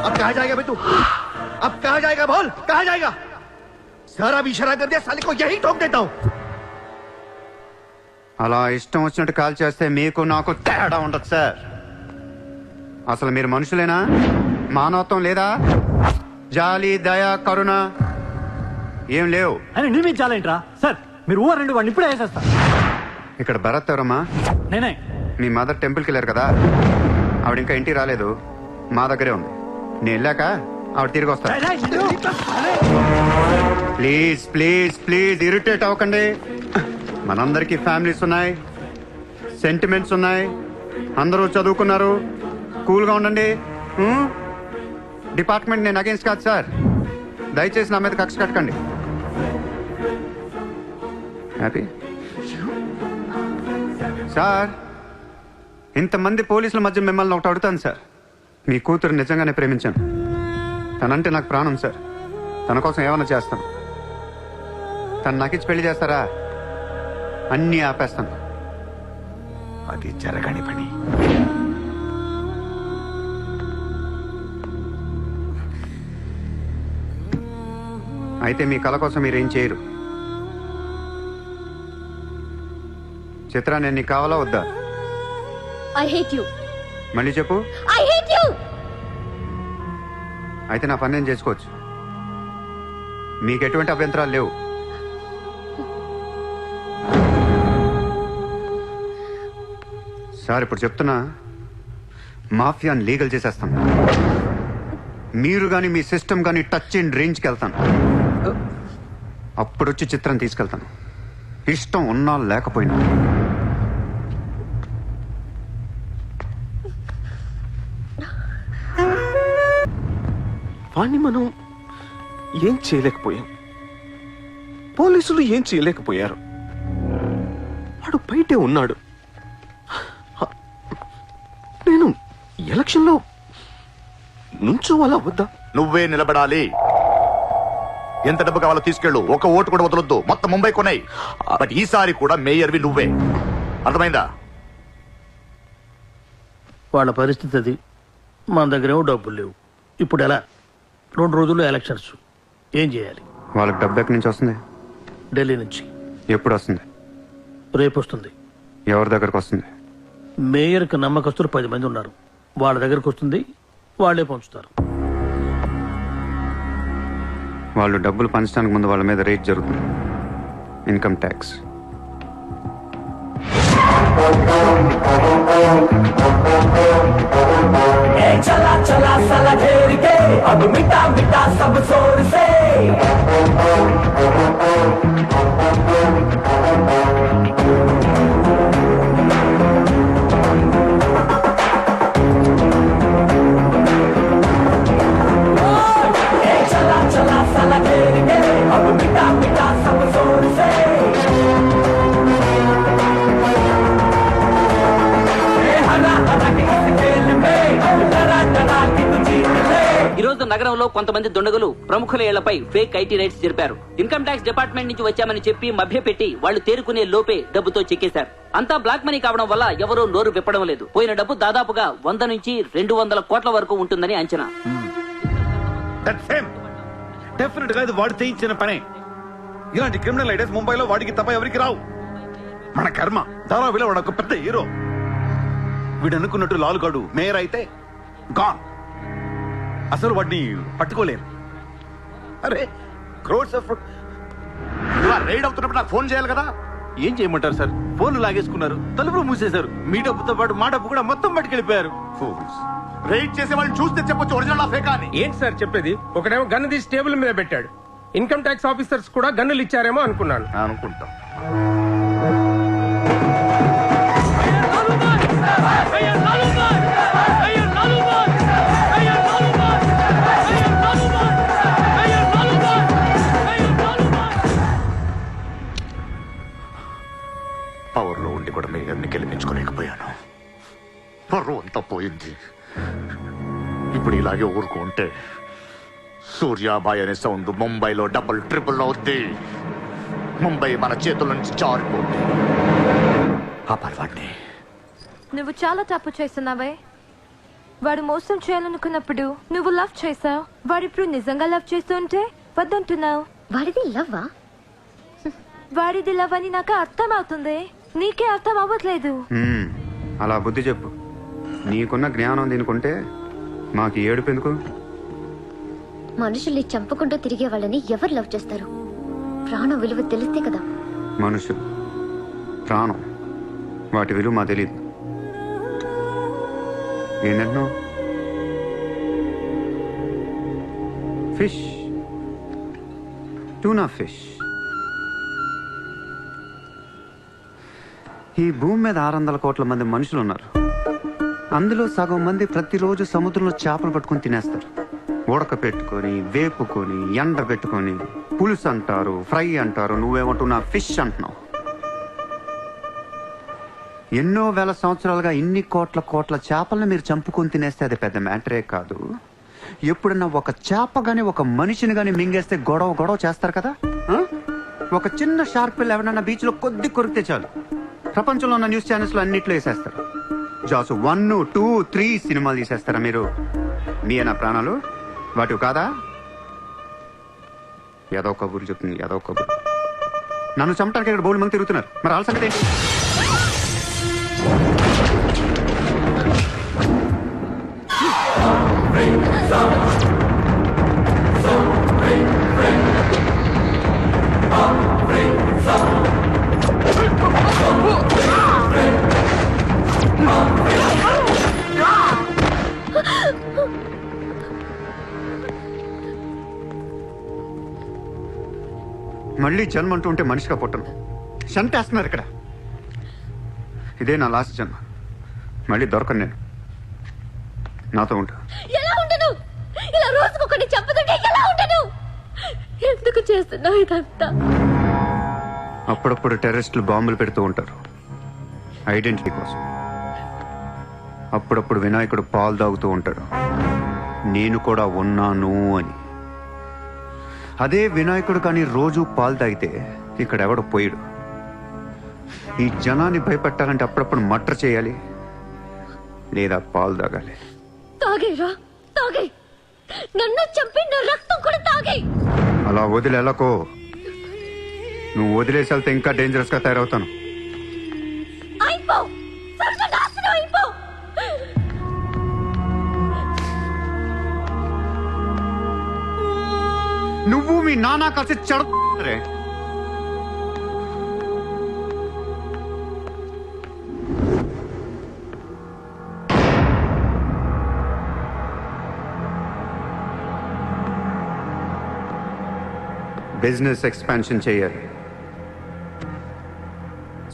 अब कहाँ जाएगा बे तू? अब कहाँ जाएगा बोल, कहाँ जाएगा? सारा भी इशारा कर दिया, साले को यही ठोक देता हूँ. అలా ఇష్టం వచ్చినట్టు కాల్ చేస్తే మీకు నాకు తేడా ఉండదు సార్. అసలు మీరు మనుషులేనా? మానవత్వం లేదా? జాలి, దయ, కరుణ ఏం లేవు. అని నిర్మించాలేంట్రా సార్? మీరు ఊరండి వాడిని ఇప్పుడే వేసేస్తా. ఇక్కడ భరత్ ఎవరమ్మా? నేనే. మీ మదర్ టెంపుల్కి వెళ్ళారు కదా, ఆవిడ ఇంకా ఇంటికి రాలేదు, మా దగ్గరే ఉంది. నేను వెళ్ళాక ఆవిడ తిరిగి వస్తా. ప్లీజ్ ప్లీజ్ ప్లీజ్ ఇరిటేట్ అవ్వకండి. మనందరికీ ఫ్యామిలీస్ ఉన్నాయి, సెంటిమెంట్స్ ఉన్నాయి, అందరూ చదువుకున్నారు. కూల్గా ఉండండి. డిపార్ట్మెంట్ నేను అగేన్స్ట్ కాదు సార్. దయచేసి నా మీద కక్ష కట్టకండి. Happy sir. ఇంతమంది పోలీసుల మధ్య మిమ్మల్ని ఒకటి అడుగుతాను సార్. మీ కూతురు నిజంగానే ప్రేమించాను. తనంటే నాకు ప్రాణం సార్. తన కోసం ఏమైనా చేస్తాను. తను నాకిచ్చి పెళ్లి చేస్తారా? అన్నీ ఆపేస్తాను. అది జరగని పని. అయితే మీ కళ కోసం మీరేం చేయరు. చిత్ర, నేను నీకు కావాలా వద్దా? I hate you. మళ్ళీ చెప్పు. I hate you. అయితే నా పని నేను చేసుకోవచ్చు. మీకు ఎటువంటి అభ్యంతరాలు లేవు. సార్ ఇప్పుడు చెప్తున్నా, మాఫియాని లీగల్ చేసేస్తాను. మీరు కానీ మీ సిస్టమ్ కానీ టచ్ అండ్ రేంజ్కి వెళ్తాను. అప్పుడొచ్చి చిత్రం తీసుకెళ్తాను, ఇష్టం ఉన్నా లేకపోయినా. వాణ్ణి మనం ఏం చేయలేకపోయాం, పోలీసులు ఏం చేయలేకపోయారు. వాడు బయటే ఉన్నాడు. నేను ఎలక్షన్లో నుంచోవాలా వద్దా? నువ్వే నిలబడాలి. ఎంత డబ్బు కావాలో తీసుకెళ్ళు, ఒక ఓటు కూడా వదలొద్దు. మొత్తం ముంబై కొన్నాయి. బట్ ఈసారి కూడా మేయర్వి నువ్వే. అర్థమైందా? వాళ్ళ పరిస్థితి అది. మన దగ్గరేమో డబ్బులు లేవు. ఇప్పుడు ఎలా? 2 రోజుల్లో ఎలక్షన్స్. ఏం చేయాలి? వాళ్ళకి డబ్బు ఎక్కడి నుంచి వస్తుంది? ఢిల్లీ నుంచి. ఎప్పుడు వస్తుంది? రేపు వస్తుంది. ఎవరి దగ్గరకు వస్తుంది? మేయర్కి నమ్మకస్తులు 10 మంది ఉన్నారు. వాళ్ళ దగ్గరకు వస్తుంది, వాళ్ళే పంచుతారు. వాళ్ళు డబ్బులు పంచడానికి ముందు వాళ్ళ మీద రేట్ జరుగుతుంది, ఇన్కమ్ ట్యాక్స్. चला चला साला घेर के अब मिटा मिटा सब शोर से चला चला साला घेर के अब मिटा मिटा सब शोर से हरा हरा के इस खेल में डरा डरा के तू जीत ले. ఈ రోజు నగరంలో కొంతమంది దుండగులు ప్రముఖుల ఇళ్లపై ఫేక్ ఐటీ రైడ్స్ జరిపారు. ఇన్కమ్ ట్యాక్స్ డిపార్ట్మెంట్ నుంచి వచ్చామని చెప్పి మభ్యపెట్టి వాళ్ళు తేరుకునే లోపే డబ్బుతో చెక్కేశారు. అంతా బ్లాక్ మనీ కావడం వల్ల ఎవరూ నోరు విప్పడం లేదు. పోయిన డబ్బు దాదాపుగా 100 నుంచి 200 కోట్ల వరకు ఉంటుందని అంచనా. డెఫినెట్ గా ఇది వాడు చేయించిన పనే. ఇలాంటి క్రిమినల్ ఐడియాస్ ముంబైలో వాడికి తప్ప ఎవరికి రావు. మన కర్మ. ధారావిలో వాడు ఒక పెద్ద హీరో. వీడు అనుకున్నట్టు లాలుగాడు మేయర్ అయితే గాన్. అసలు వాడిని పట్టుకోలేరు. అరే క్రోడ్స్ ఆఫ్ రైడ్ అవుతున్నప్పుడు నాకు ఫోన్ చేయాలి కదా. ఏం చేయమంటారు సార్? ఫోన్లు లాగేసుకున్నారు, తలుపులు మూసేశారు. మీ డబ్బుతో పాటు మా డబ్బు కూడా మొత్తం పట్టుకెళ్ళిపోయారు. రైడ్ చేసే వాళ్ళని చూస్తే చెప్పొచ్చు ఒరిజినల్ ఫేకా అని. ఏంటి సార్ చెప్పేది? ఒకడేమో గన్ను తీసి టేబుల్ మీద పెట్టాడు. ఇన్కమ్ ట్యాక్స్ ఆఫీసర్స్ కూడా గన్నులు ఇచ్చారేమో అనుకున్నాను. అనుకుంటాం. పవర్లో ఉండి కూడా మేయర్ని గెలిపించుకోలేకపోయాను. పరువు అంతా పోయింది. ఇప్పుడు ఇలాగే ఊరుకుంటే సూర్యాబాయ్ అనే సౌండ్ ముంబైలో డబుల్ ట్రిపుల్ అవుద్ది. ముంబై మన చేతుల నుంచి జారిపోద్ది. ఆపాలి వాడిని. నువ్వు చాలా తప్పు చేస్తున్నావే. వాడు మోసం చేయాలనుకున్నప్పుడు నువ్వు లవ్ చేసావు. వాడిప్పుడు నిజంగా లవ్ చేస్తుంటే వద్దంటున్నావు. వాడిది లవ్వా? వాడిది లవ్ అని నాకు అర్థం అవుతుంది, నీకే అర్థం అవ్వట్లేదు. అలా బుద్ధి చెప్పు. నీకున్న జ్ఞానం దీనికుంటే మాకు ఏడుపు ఎందుకు? మనుషుల్ని చంపుకుంటూ తిరిగే వాళ్ళని ఎవరు లవ్ చేస్తారు? ప్రాణం విలువ తెలిస్తే కదా. మనుషులు, ప్రాణం, వాటి విలువ మా తెలియదు. ఏంటంటున్నావు? Fish, tuna fish. ఈ భూమి మీద 600 కోట్ల మంది మనుషులు ఉన్నారు. అందులో సగం మంది ప్రతిరోజు సముద్రంలో చేపలు పట్టుకొని తినేస్తారు. ఉడక పెట్టుకొని, వేపుకొని, ఎండ పెట్టుకొని, పులుసు అంటారు, ఫ్రై అంటారు. నువ్వేమంటున్నా ఫిష్ అంటున్నావు. ఎన్నో వేల సంవత్సరాలుగా ఇన్ని కోట్ల చేపలను మీరు చంపుకొని తినేస్తే అది పెద్ద మ్యాటరే కాదు. ఎప్పుడన్నా ఒక చేప గాని ఒక మనిషిని గాని మింగేస్తే గొడవ చేస్తారు కదా. ఒక చిన్న షార్క్ పిల్ల ఎవరన్నా బీచ్ లో కొద్ది కొరికితే చాలు, ప్రపంచంలో ఉన్న న్యూస్ ఛానల్స్ లో అన్నిట్లో వేసేస్తారు. జాసు 1, 2, 3 సినిమాలు తీసేస్తారా మీరు? మీ నా ప్రాణాలు వాటి కాదా? ఏదో కబుర్లు చెప్తుంది, ఏదో కబుర్లు. నన్ను చంపడానికి ఇక్కడ బోల్డ్ మంది తిరుగుతున్నారు. మరి వాళ్ళ సంగతి ఏంటి? మళ్ళీ జన్మ అంటూ ఉంటే మనిషిగా పుట్టను. చంపేస్తున్నారు ఇక్కడ. ఇదే నా లాస్ట్ జన్మ. మళ్ళీ దొరకను నేను. నాతో ఉంటా. ఎలా ఉండను? ఇలా రోజుకొకటి చంపుతుంటే ఎలా ఉండను? ఎందుకు చేస్తున్నావు ఇదంతా? అప్పుడప్పుడు టెర్రరిస్టులు బాంబులు పెడుతూ ఉంటారు ఐడెంటిటీ కోసం. అప్పుడప్పుడు వినాయకుడు పాలు తాగుతూ ఉంటాడు, నేను కూడా ఉన్నాను అని. అదే వినాయకుడు కానీ రోజు పాలు తాగితే ఇక్కడ ఎవడు పోయాడు. ఈ జనాన్ని భయపెట్టాలంటే అప్పుడప్పుడు మట్ర చేయాలి, లేదా పాలు తాగాలి. తాగేరా, తాగే. నన్ను చంపి నా రక్తం కూడా తాగే. అలా వదిలేలకో. నువ్వు వదిలేసి వెళ్తే ఇంకా డేంజరస్ గా తయారవుతాను. అయిపో, సర్వనాశనం అయిపో. నువ్వు మీ నాన్న కలిసి చెడరే. బిజినెస్ ఎక్స్పాన్షన్ చేయాలి.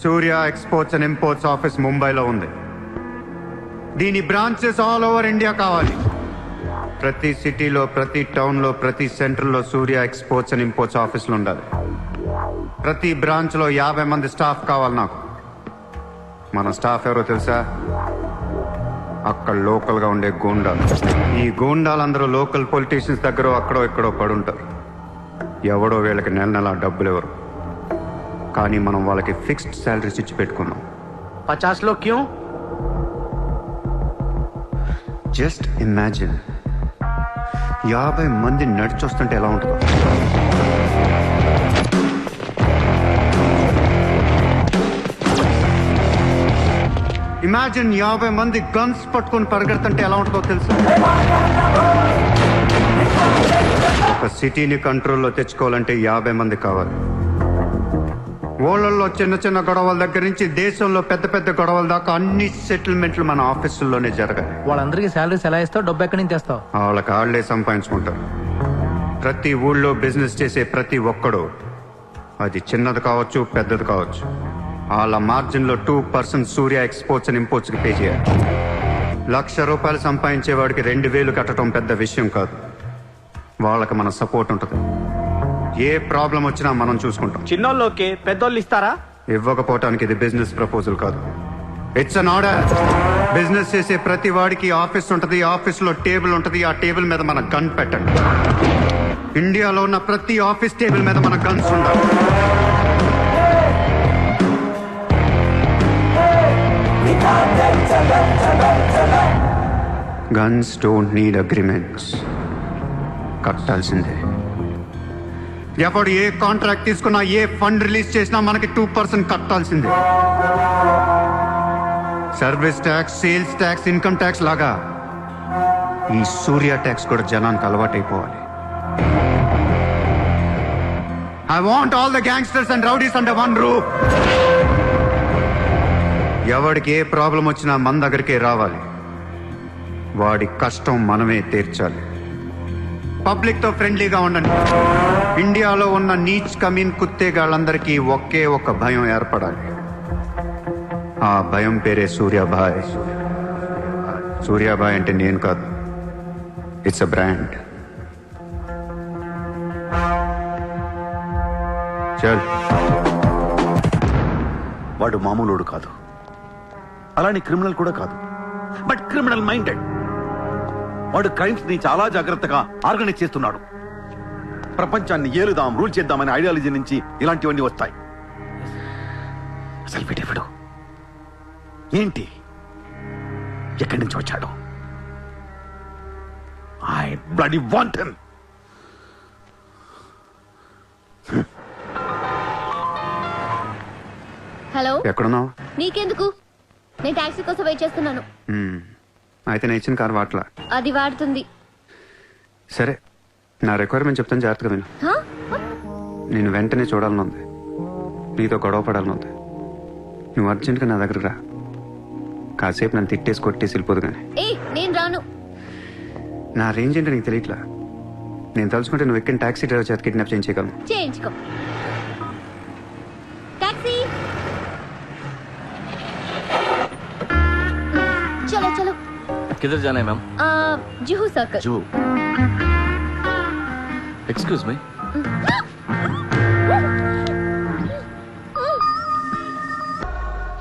సూర్య ఎక్స్పోర్ట్స్ అండ్ ఇంపోర్ట్స్ ఆఫీస్ ముంబైలో ఉంది. దీని బ్రాంచెస్ ఆల్ ఓవర్ ఇండియా కావాలి. ప్రతి సిటీలో, ప్రతి టౌన్లో, ప్రతి సెంటర్లో సూర్య ఎక్స్పోర్ట్స్ అండ్ ఇంపోర్ట్స్ ఆఫీసులు ఉండాలి. ప్రతి బ్రాంచ్లో 50 మంది స్టాఫ్ కావాలి నాకు. మన స్టాఫ్ ఎవరో తెలుసా? అక్కడ లోకల్గా ఉండే గూండాలు. ఈ గూండాలందరూ లోకల్ పొలిటీషియన్స్ దగ్గర అక్కడో ఇక్కడో పడుంటారు. ఎవడో వీళ్ళకి నెల డబ్బులు ఎవరు, కానీ మనం వాళ్ళకి ఫిక్స్డ్ శాలరీస్ ఇచ్చి పెట్టుకున్నాం. 50 లో క్యూ? జస్ట్ ఇమాజిన్ 50 మంది నడిచొస్తుంటే ఎలా ఉంటుందో. ఇమాజిన్ 50 మంది గన్స్ పట్టుకొని పరిగెడుతుంటే ఎలా ఉంటుందో తెలుసు. ఒక సిటీని కంట్రోల్లో తెచ్చుకోవాలంటే 50 మంది కావాలి. ఊళ్ళల్లో చిన్న చిన్న గొడవల దగ్గర నుంచి దేశంలో పెద్ద పెద్ద గొడవల దాకా అన్ని సెటిల్మెంట్లు మన ఆఫీసుల్లోనే జరగాలి. వాళ్ళందరికీ శాలరీస్ ఎలా ఇస్తావు? డబ్బు ఎక్కడి నుంచి తెస్తావు? వాళ్ళకి ఆళ్లే సంపాదించుకుంటారు. ప్రతి ఊళ్ళో బిజినెస్ చేసే ప్రతి ఒక్కడు, అది చిన్నది కావచ్చు పెద్దది కావచ్చు, వాళ్ళ మార్జిన్లో 2% సూర్య ఎక్స్పోర్ట్స్ అండ్ ఇంపోర్ట్స్ కి పే చేయాలి. ₹1,00,000 సంపాదించేవాడికి 2,000 కట్టడం పెద్ద విషయం కాదు. వాళ్ళకి మన సపోర్ట్ ఉంటుంది. ఏ ప్రాబ్లం వచ్చినా మనం చూసుకుంటాం. చిన్నోళ్ళకి పెద్దోళ్ళు ఇస్తారా? ఇవ్వకపోవటానికి ఇది బిజినెస్ ప్రపోజల్ కాదు, ఇట్స్ అన్ ఆర్డర్. బిజినెస్ చేసే ప్రతి వాడికి ఆఫీస్ ఉంటుంది, ఆఫీస్ లో టేబుల్ ఉంటుంది, ఆ టేబుల్ మీద మన గన్ పెట్టండి. ఇండియాలో ఉన్న ప్రతి ఆఫీస్ టేబుల్ మీద మన గన్స్ ఉండాలి. Guns don't need agreements. కట్టాల్సిందే. ఎప్పుడు ఏ కాంట్రాక్ట్ తీసుకున్నా, ఏ ఫండ్ రిలీజ్ చేసినా మనకి 2% కట్టాల్సిందే. Service tax, sales tax, income tax లాగా ఈ సూర్య ట్యాక్స్ కూడా జనానికి అలవాటైపోవాలి. I want all the gangsters and rowdies under one roof. ఎవడికి ఏ ప్రాబ్లం వచ్చినా మన దగ్గరికే రావాలి. వాడి కష్టం మనమే తీర్చాలి. పబ్లిక్ తో ఫ్రెండ్లీగా ఉండండి. ఇండియాలో ఉన్న నీచ్ కమీన్ కుత్తేగాళ్ళందరికీ ఒకే ఒక భయం ఏర్పడాలి. ఆ భయం పేరే సూర్యాభాయ్. సూర్యాభాయ్ అంటే నేను కాదు, ఇట్స్ అ బ్రాండ్. చల్. వాడు మామూలుడు కాదు, అలానే క్రిమినల్ కూడా కాదు, బట్ క్రిమినల్ మైండెడ్. వాడు క్రైమ్స్ ని చాలా జాగ్రత్తగా ఆర్గనైజ్ చేస్తున్నాడు. ప్రపంచాన్ని ఏలుదాం, రూల్ చేద్దామనే ఐడియాలజీ నుంచి ఇలాంటివన్నీ వస్తాయి. అసలు వీడెవడు, ఏంటి, ఎక్కడి నుంచి వచ్చాడు? I bloody want him. Hello, ఎక్కడున్నావు? నీకెందుకు? నేను టాక్సీ కోసం వెయిట్ చేస్తున్నాను. అయితే నేను ఇచ్చిన కారు వాట్లా. అది వాడుతుంది. సరే, నా రిక్వైర్మెంట్ చెప్తాను, జాగ్రత్తగా విను. హా? నేను వెంటనే చూడాలని ఉంది, నీతో గొడవ పడాలని ఉంది. నువ్వు అర్జెంట్గా నా దగ్గరకు రా. కాసేపు నన్ను తిట్టేసి కొట్టేసి వెళ్ళిపోదు కానీ. నేను రాను. నా రేంజ్ ఏంటో నీకు తెలియట్లా. నేను తలుచుకుంటే నువ్వు ఎక్కిన టాక్సీ డ్రైవర్ చేత కిడ్నాప్ చేయించగలను. చేయించుకో. టాక్సీ, చలో చలో. किधर जाना है ma'am? Juhu circle. Juhu. Excuse me.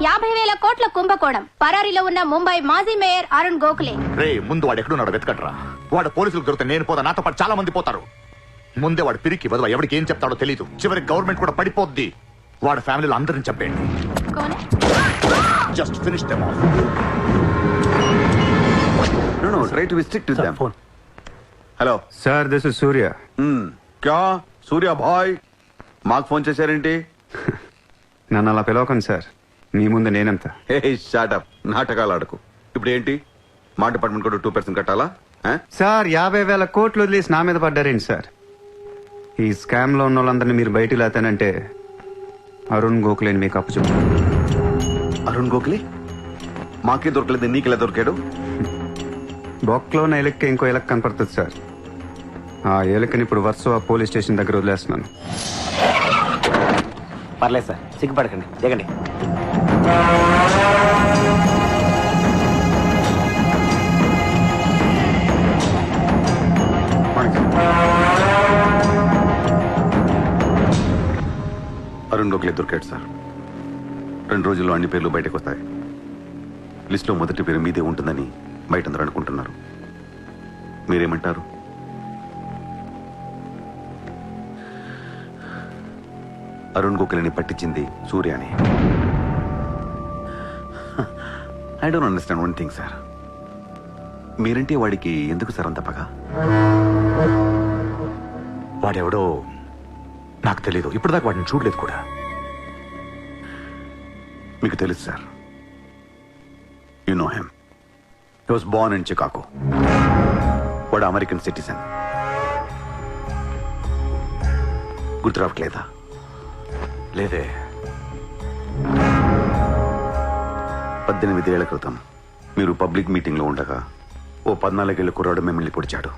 $50,000 కోట్ల కుంభకోణం. పరారీలో ఉన్న ముంబై మాజీ మేయర్ అరుణ్ గోఖలే. రే, ముందు వాడు ఎక్కడున్నాడు వెతకట్రా. వాడు పోలీసులకు దొరికితే నేను పోతా, నాతో పాటు చాలా మంది పోతారు. ముందే వాడు పిరికి వదవ, ఎవరికి ఏం చెప్తాడో తెలియదు. చివరికి గవర్నమెంట్ కూడా పడిపోద్ది. వాడు ఫ్యామిలీలో అందరిని చంపేయండి. Just finish them off. No, try to be strict with them. Hello sir, this is Surya. క్యా సూర్య భాయ్, మాకు ఫోన్ చేశారేంటి? నన్ను అలా పిలవకండి సార్, మీ ముందు నేనంత. హే షాటప్, నాటకాలు ఆడకు. ఇప్పుడు ఏంటి, మా డిపార్ట్మెంట్ కూడా 2% కట్టాలా? సార్, 50,000 కోట్లు వదిలేసి నా మీద పడ్డారేంటి సార్? ఈ స్కామ్ లో ఉన్న వాళ్ళందరినీ మీరు బయటికి లేతానంటే అరుణ్ గోఖలేని మీకు అప్పు చెప్పు. అరుణ్ గోఖలే మాకే దొరకలేదు, నీకెలా దొరికాడు? బొక్కలో ఉన్న ఎలక్కి ఇంకో ఎలక్ కనపడుతుంది సార్. ఆ ఎలకని ఇప్పుడు వర్సోవా పోలీస్ స్టేషన్ దగ్గర వదిలేస్తున్నాను. పర్లేదు సార్, సిగ్గుపడకండి, దిగండి. అరుణ్ గోఖలే దొరికాడు సార్. 2 రోజుల్లో అన్ని పేర్లు బయటకు వస్తాయి. లిస్టులో మొదటి పేరు మీదే ఉంటుందని బయట అందరూ అనుకుంటున్నారు. మీరేమంటారు? అరుణ్ గోఖలేని పట్టించింది సూర్యాని. I don't understand one thing sir. మీరంటే వాడికి ఎందుకు సార్ అంత పగ? వాడెవడో నాకు తెలీదు, ఇప్పటిదాకా వాడిని చూడలేదు కూడా. మీకు తెలుసు sir. You know him. He was Born in Chicago. వాడు అమెరికన్ సిటిజన్. గుర్తు రావట్లేదా? లేదే. 18 ఏళ్ల క్రితం మీరు పబ్లిక్ మీటింగ్ లో ఉండగా ఓ 14 ఏళ్ల కుర్రాడు మిమ్మల్ని పొడిచాడు.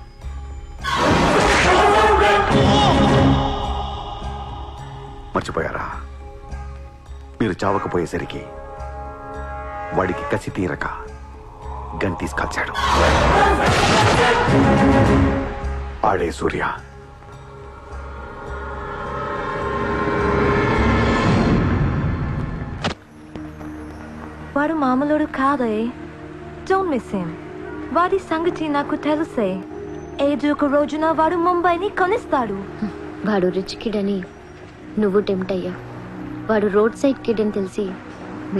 మర్చిపోయారా? మీరు చావకపోయేసరికి వాడికి కసి తీరక గన్ తీసుకొచ్చాడు. ఆడే సూర్య. వాడు మామూలుడు కాదే. Don't miss him. వాడి సంగతి నాకు తెలుసే. ఏదో ఒక రోజున వాడు ముంబైని కొనిస్తాడు. వాడు రిచ్ కిడ్ అని నువ్వు టెంప్ట్ అయ్యా. వాడు రోడ్ సైడ్ కిడ్ అని తెలిసి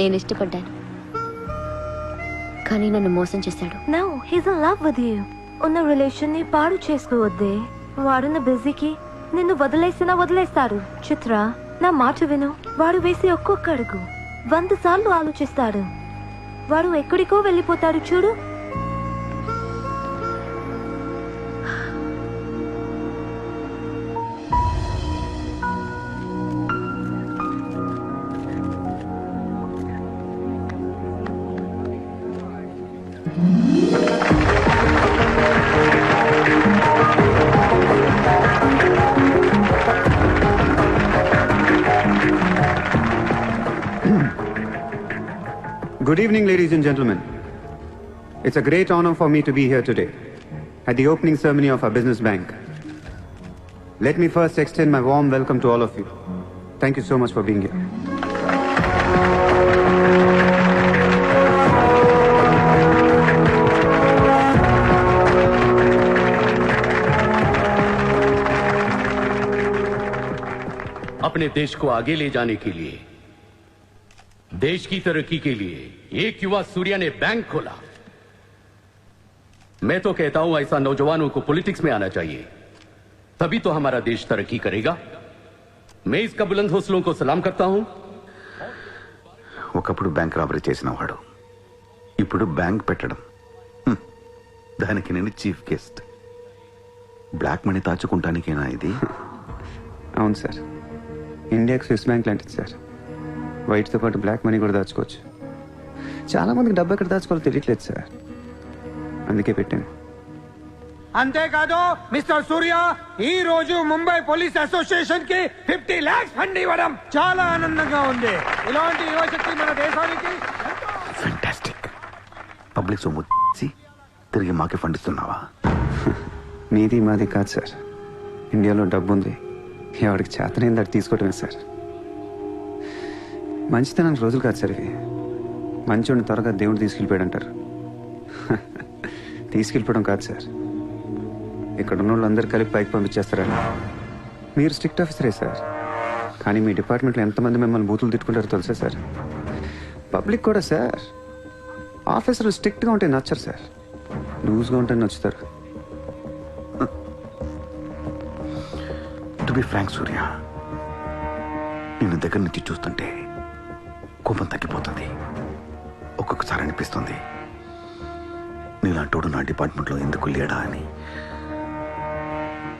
నేను ఇష్టపడ్డాను, కానీ నన్ను మోసం చేశాడు. No, he's in love with you. ఉన్న రిలేషన్ ని పాడు చేసుకోవద్దే. వాడున్న బిజీకి నిన్ను వదిలేస్తాడు. చిత్ర, నా మాట విను. వాడు వేసి ఒక్కొక్క అడుగు 100 సార్లు ఆలోచిస్తాడు. వాడు ఎక్కడికో వెళ్ళిపోతాడు చూడు. Good evening, ladies and gentlemen. It's a great honor for me to be here today at the opening ceremony of our business bank. Let me first extend my warm welcome to all of you. Thank you so much for being here. अपने देश को आगे ले जाने के लिए, देश की तरक्की के लिए एक युवा सूर्या ने बैंक खोला। मैं तो कहता हूं ऐसा नौजवानों को पॉलिटिक्स में आना चाहिए, तभी तो हमारा देश तरक्की करेगा। मैं इसका बुलंद हौसलों को सलाम करता हूं। ఒకప్పుడు బ్యాంక్ రాబరీ చేసిన వాడు ఇప్పుడు బ్యాంక్ పెట్టడం, దానికి నేను చీఫ్ గెస్ట్. బ్లాక్ మనీ దాచుకుంటానికేనా ఇది? అవును సార్, ఇండియాకి స్విస్ బ్యాంక్ లాంటిది సార్. వైట్తో పాటు బ్లాక్ మనీ కూడా దాచుకోవచ్చు. చాలా మందికి డబ్బు ఎక్కడ దాచుకోవాలో తెలియట్లేదు సార్, అందుకే పెట్టాను. అంతేకాదు మిస్టర్ సూర్య, ఈ రోజు ముంబై పోలీస్ అసోసియేషన్ కి 50 lakhs ఫండ్ ఇవ్వడం చాలా ఆనందంగా ఉంది. ఇలాంటి యువశక్తి మన దేశానికి ఫెంటాస్టిక్. పబ్లిక్ సొమ్ము తిరిగి మాకే ఫండ్ ఇస్తున్నావా? మీది మాది కాదు సార్, ఇండియాలో డబ్బు ఉంది, ఎవరికి చేతనైంది అది తీసుకోవటమే సార్. మంచితనానికి రోజులు కాదు సార్ ఇవి. మంచోడిని త్వరగా దేవుడు తీసుకెళ్ళిపోయాడు అంటారు. తీసుకెళ్ళిపోవడం కాదు సార్, ఇక్కడ ఉన్న వాళ్ళందరూ కలిపి పైకి పంపించేస్తారని. మీరు స్ట్రిక్ట్ ఆఫీసరే సార్, కానీ మీ డిపార్ట్మెంట్లో ఎంతమంది మిమ్మల్ని బూతులు తిట్టుకుంటారో తెలుసా సార్? పబ్లిక్ కూడా సార్, ఆఫీసర్లు స్ట్రిక్ట్గా ఉంటే నచ్చరు సార్, లూజ్గా ఉంటే నచ్చుతారు. టు బి ఫ్రాంక్ సూర్య, నిన్ను దగ్గర నుంచి చూస్తుంటే కోపం తగ్గిపోతుంది. ఒక్కొక్కసారి అనిపిస్తుంది నీలాంటోడు నా డిపార్ట్మెంట్లో ఎందుకు లేడా అని.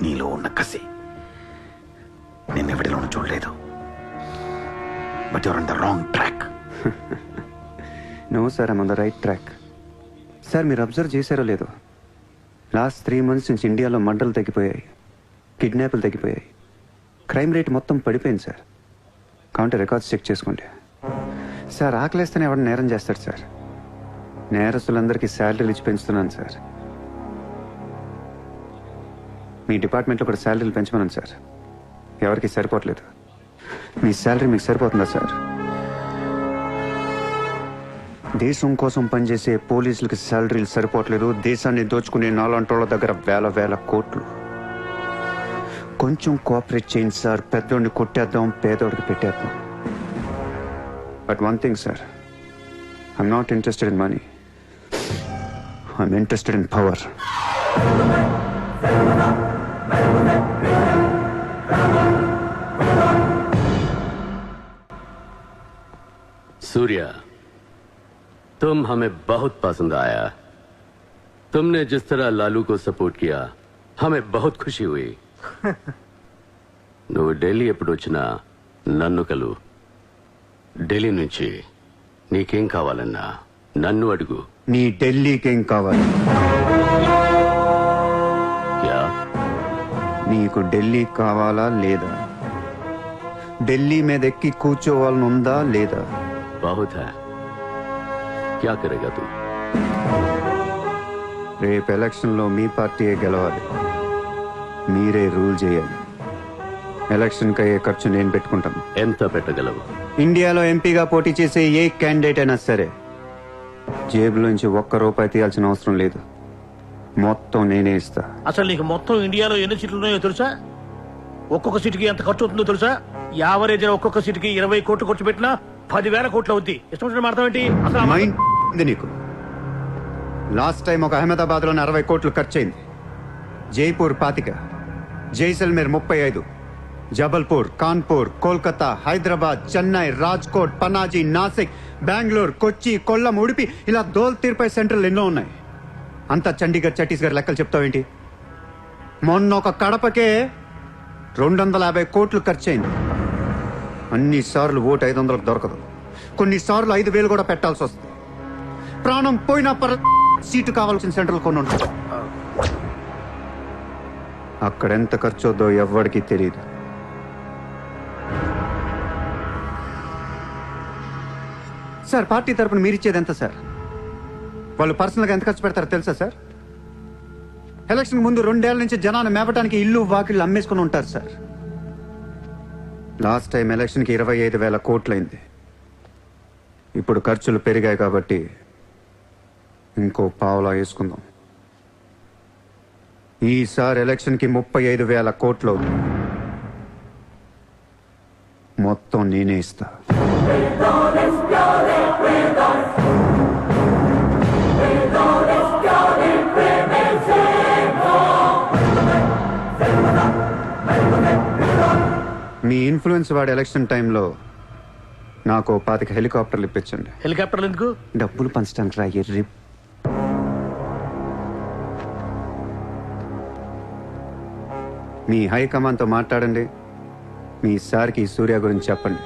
నీలో ఉన్న కసి నేను ఎవరిలోనూ చూడలేదు. But your on the wrong track. No sir, I'm on the right track. Sir మీరు అబ్జర్వ్ చేశారో లేదో, లాస్ట్ 3 months నుంచి ఇండియాలో మర్డర్లు తగ్గిపోయాయి, కిడ్నాప్లు తగ్గిపోయాయి, క్రైమ్ రేట్ మొత్తం పడిపోయింది సార్. కావంటే రికార్డ్స్ చెక్ చేసుకోండి సార్. ఆకలేస్తేనే ఎవరు నేరం చేస్తాడు సార్? నేరస్తులందరికీ శాలరీలు ఇచ్చి పెంచుతున్నాను సార్. మీ డిపార్ట్మెంట్లో కూడా శాలరీలు పెంచమన్నాను సార్, ఎవరికి సరిపోవట్లేదు. మీ శాలరీ మీకు సరిపోతుందా సార్? దేశం కోసం పనిచేసే పోలీసులకి శాలరీలు సరిపోవట్లేదు, దేశాన్ని దోచుకునే నాలాంటోళ్ళ దగ్గర వేల కోట్లు. కొంచెం కోఆపరేట్ చేయండి సార్, పెద్దోడిని కొట్టేద్దాం, పేదోడికి పెట్టేద్దాం. But one thing sir, I'm not interested in money, I'm interested in power. Surya, तुम हमें बहुत पसंद आया। तुमने जिस तरह लालू को सपोर्ट किया, हमें बहुत खुशी हुई। నువ్వు ఢిల్లీ ఎప్పుడు వచ్చినా నన్ను కలు. ఢిల్లీ నుంచి నీకేం కావాలన్నా నన్ను అడుగు. నీ ఢిల్లీకేం కావాలి? క్యా? నీకు ఢిల్లీ కావాలా లేదా? ఢిల్లీ మీద ఎక్కి కూర్చోవాలని ఉందా లేదా? बहुत है, क्या करेगा तू? రేపు ఎలక్షన్లో మీ పార్టీయే గెలవాలి, మీరే రూల్ చేయాలి. ఎలక్షన్కి అయ్యే ఖర్చు నేను పెట్టుకుంటాను. ఎంత పెట్టగలవు? ఇండియాలో ఎంపీగా పోటీ చేసే ఏ క్యాండిడేట్ అయినా సరే జేబులోంచి ఒక్క రూపాయి తీయాల్సిన అవసరం లేదు, మొత్తం నేనే ఇస్తా. అసలు నీకు మొత్తం ఇండియాలో ఎన్ని సీట్లు ఉన్నాయో తెలుసా? ఒక్కొక్క సీటుకి ఎంత ఖర్చు అవుతుందో తెలుసా? యావరేజ్ ఒక్కొక్క సీటుకి 20 కోట్లు ఖర్చు పెట్టినా 10,000 కోట్లు అవుద్ది. ఇష్టం వచ్చిన అర్థం ఏంటి అసలు? మైండ్ ఉంది నీకు. లాస్ట్ టైం ఒక అహ్మదాబాద్ లోనే 60 కోట్లు ఖర్చయింది, జైపూర్ 25, జైసల్మేర్ 35, జబల్పూర్, కాన్పూర్, కోల్కతా, హైదరాబాద్, చెన్నై, రాజ్కోట్, పనాజీ, నాసిక్, బెంగళూరు, కొచ్చి, కొల్లం, ఉడిపి, ఇలా దోల్ తీర్పై సెంటర్లు ఎన్నో ఉన్నాయి. అంతా చండీగఢ్ ఛత్తీస్గఢ్ లెక్కలు చెప్తావేంటి? మొన్న ఒక కడపకే 250 కోట్లు ఖర్చయింది. అన్నిసార్లు ఓటు 500 దొరకదు, కొన్నిసార్లు 5,000 కూడా పెట్టాల్సి వస్తుంది. ప్రాణం పోయినా సీటు కావాల్సిన సెంటర్లు కొన్ని ఉంటాయి. అక్కడ ఎంత ఖర్చు అవుద్దో ఎవ్వడికి తెలియదు. సార్, పార్టీ తరపున మీరిచ్చేది ఎంత సార్? వాళ్ళు పర్సనల్గా ఎంత ఖర్చు పెడతారో తెలుసా సార్? ఎలక్షన్ ముందు 2 ఏళ్ల నుంచి జనాన్ని మేపటానికి ఇల్లు వాకిళ్ళు అమ్మేసుకుని ఉంటారు సార్. లాస్ట్ టైం ఎలక్షన్కి 25,000 కోట్లయింది. ఇప్పుడు ఖర్చులు పెరిగాయి కాబట్టి ఇంకో పావులా వేసుకుందాం. ఈసారి ఎలక్షన్కి 35,000 కోట్లు అవుతుంది, మొత్తం నేనే ఇస్తా. మీ ఇన్ఫ్లుయెన్స్ వాడి ఎలక్షన్ టైంలో నాకు 25 హెలికాప్టర్లు ఇప్పించండి. హెలికాప్టర్లు ఎందుకు? డబ్బులు పంచడానికి రా ఎర్రి. మీ హైకమాండ్తో మాట్లాడండి, మీ సార్కి సూర్య గురించి చెప్పండి.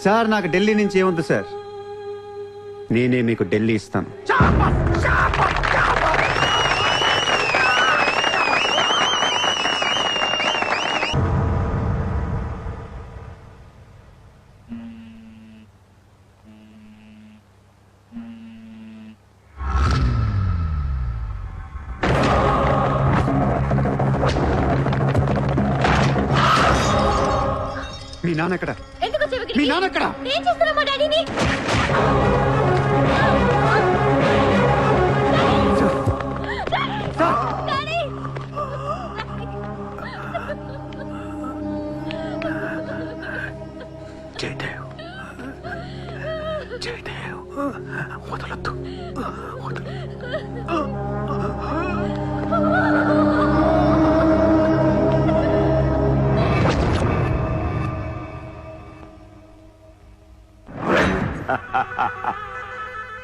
సార్, నాకు ఢిల్లీ నుంచి ఏముంది సార్, నేనే మీకు ఢిల్లీ ఇస్తాను. మీ నాన్న ఎక్కడ? మీ నాన్న ఎక్కడ? ఏం చేస్తున్నావు మా డాడీని? జయదేవ్, జయదేవ్, వదలొద్దు,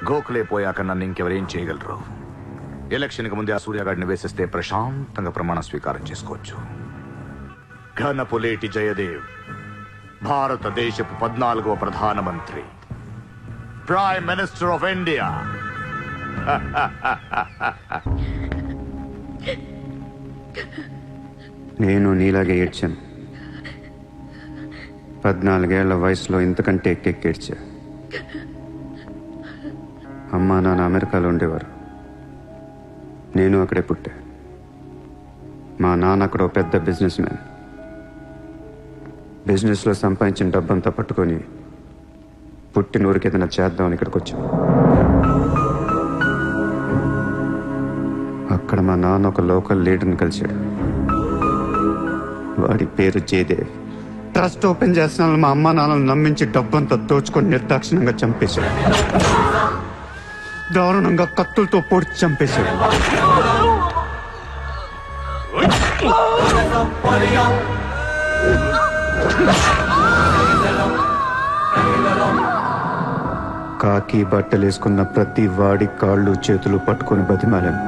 గోఖలే పోయాక నన్ను ఇంకెవరేం చేయగలరు? ఎలక్షన్కి ముందే ఆ సూర్యగాడిని వేసేస్తే ప్రశాంతంగా ప్రమాణ స్వీకారం చేసుకోవచ్చు. ఘనపులేటి జయదేవ్ భారతదేశపు 14వ ప్రధానమంత్రి, ప్రైమ్ మినిస్టర్ ఆఫ్ ఇండియా. నేను నీలాగే ఏడ్చాను. 14 ఏళ్ల వయసులో ఇంతకంటే ఎక్కెక్కేడ్చా. అమ్మా నాన్న అమెరికాలో ఉండేవారు, నేను అక్కడే పుట్టా. మా నాన్న అక్కడ పెద్ద బిజినెస్ మ్యాన్. బిజినెస్లో సంపాదించిన డబ్బంతా పట్టుకొని పుట్టినూరికి ఏదైనా చేద్దామని ఇక్కడికి వచ్చాం. అక్కడ మా నాన్న ఒక లోకల్ లీడర్ని కలిశాడు. వాడి పేరు జయదేవ్. ట్రస్ట్ ఓపెన్ చేస్తున్న మా అమ్మ నాన్నలు నమ్మించి డబ్బంతా దోచుకొని నిర్దాక్షిణంగా చంపేశాడు. దారుణంగా కత్తులతో పొడిచి చంపేశాడు. కాకి బట్టలేసుకున్న ప్రతి వాడి కాళ్ళు చేతులు పట్టుకొని బతిమాలను.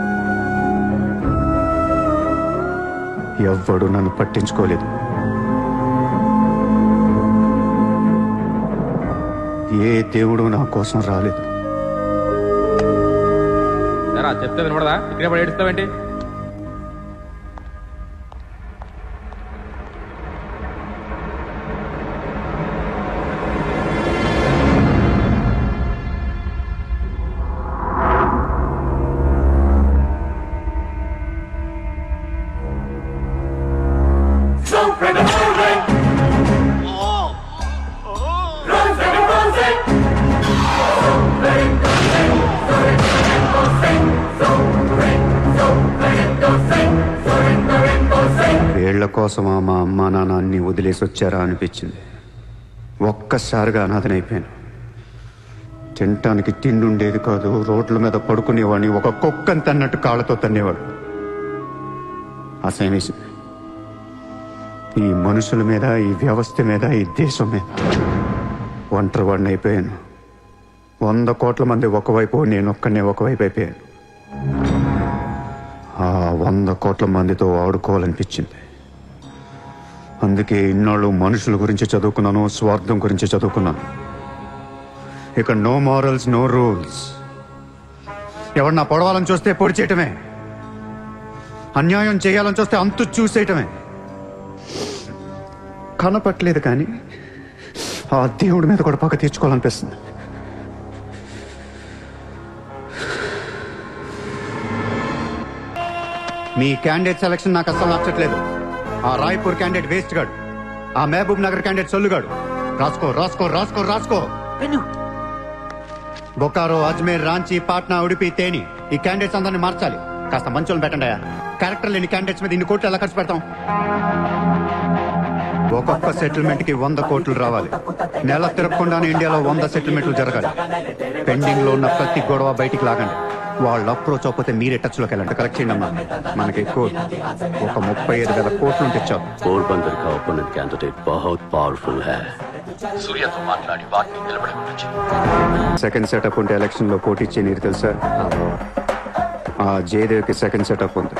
ఎవ్వడు నన్ను పట్టించుకోలేదు. ఏ దేవుడు నా కోసం రాలేదు. చెప్తే వినపడదా? ఇక్కడే పడి ఏడుస్తావేంటి? Run, కోసమా మా అమ్మా నాన్న అన్ని వదిలేసి వచ్చారా అనిపించింది. ఒక్కసారిగా అనాథనైపోయాను. తినటానికి తిండి ఉండేది కాదు. రోడ్ల మీద పడుకునేవాడిని. ఒక కుక్కని తన్నట్టు కాళ్ళతో తన్నేవాడు. అసహ్యమేసింది. ఈ మనుషుల మీద, ఈ వ్యవస్థ మీద, ఈ దేశం మీద ఒంటరి వాడిని అయిపోయాను. 100 కోట్ల మంది ఒకవైపు, నేను ఒక్కనే ఒకవైపు అయిపోయాను. ఆ 100 కోట్ల మందితో ఆడుకోవాలనిపించింది. అందుకే ఇన్నాళ్ళు మనుషుల గురించి చదువుకున్నాను, స్వార్థం గురించి చదువుకున్నాను. ఇక నో మారల్స్, నో రూల్స్. ఎవరన్నా పొడవాలని చూస్తే పొడి చేయటమే, అన్యాయం చేయాలని చూస్తే అంతు చూసేయటమే. కనపట్లేదు కానీ ఆ దేవుడి మీద కూడా పక్క తీర్చుకోవాలనిపిస్తుంది. మీ క్యాండిడేట్ సెలక్షన్ నాకు అస్సలు నచ్చట్లేదు. ఆ రాయ్పూర్ క్యాండిడేట్ వేస్ట్ గాడు, ఆ మహబూబ్ నగర్ క్యాండిడేట్ సొల్లుగాడు. రాసుకో రాసుకో రాసుకో రాసుకో. బొకారో, అజ్మేర్, రాంచీ, పాట్నా, ఉడిపి, తేని ఈ క్యాండిడేట్స్ అందరినీ మార్చాలి. కాస్త మంచోళ్ళని పెట్టండి. క్యారెక్టర్ లేని క్యాండిడేట్స్ మీద 2 కోట్లు ఎలా ఖర్చు పెడతాం? ఒక్కొక్క సెటిల్మెంట్ కి 100 కోట్లు రావాలి. నెల తిరగకుండానే ఇండియాలో 100 సెటిల్మెంట్లు జరగాలి. పెండింగ్ లో ఉన్న ప్రతి గొడవ బయటికి లాగండి. వాళ్ళు అప్రోచ్ అవ్వకపోతే మీరే టచ్ లోకి వెళ్ళండి. కరెక్ట్ చేయండి అమ్మా. మనకి ఎక్కువ ఒక 35,000 కోట్లు ఉంటే చాలు. पोरबंदर का ओपोनेंट कैंडिडेट बहुत पावरफुल है. సూర్యతో మాట్లాడి వాటిని నిలబడవచ్చు. సెకండ్ సెటప్ ఉంటే ఎలక్షన్ లో పోటీ చేయనీరు తెలుసా? ఆ జయదేవ్కి సెకండ్ సెటప్ ఉంది.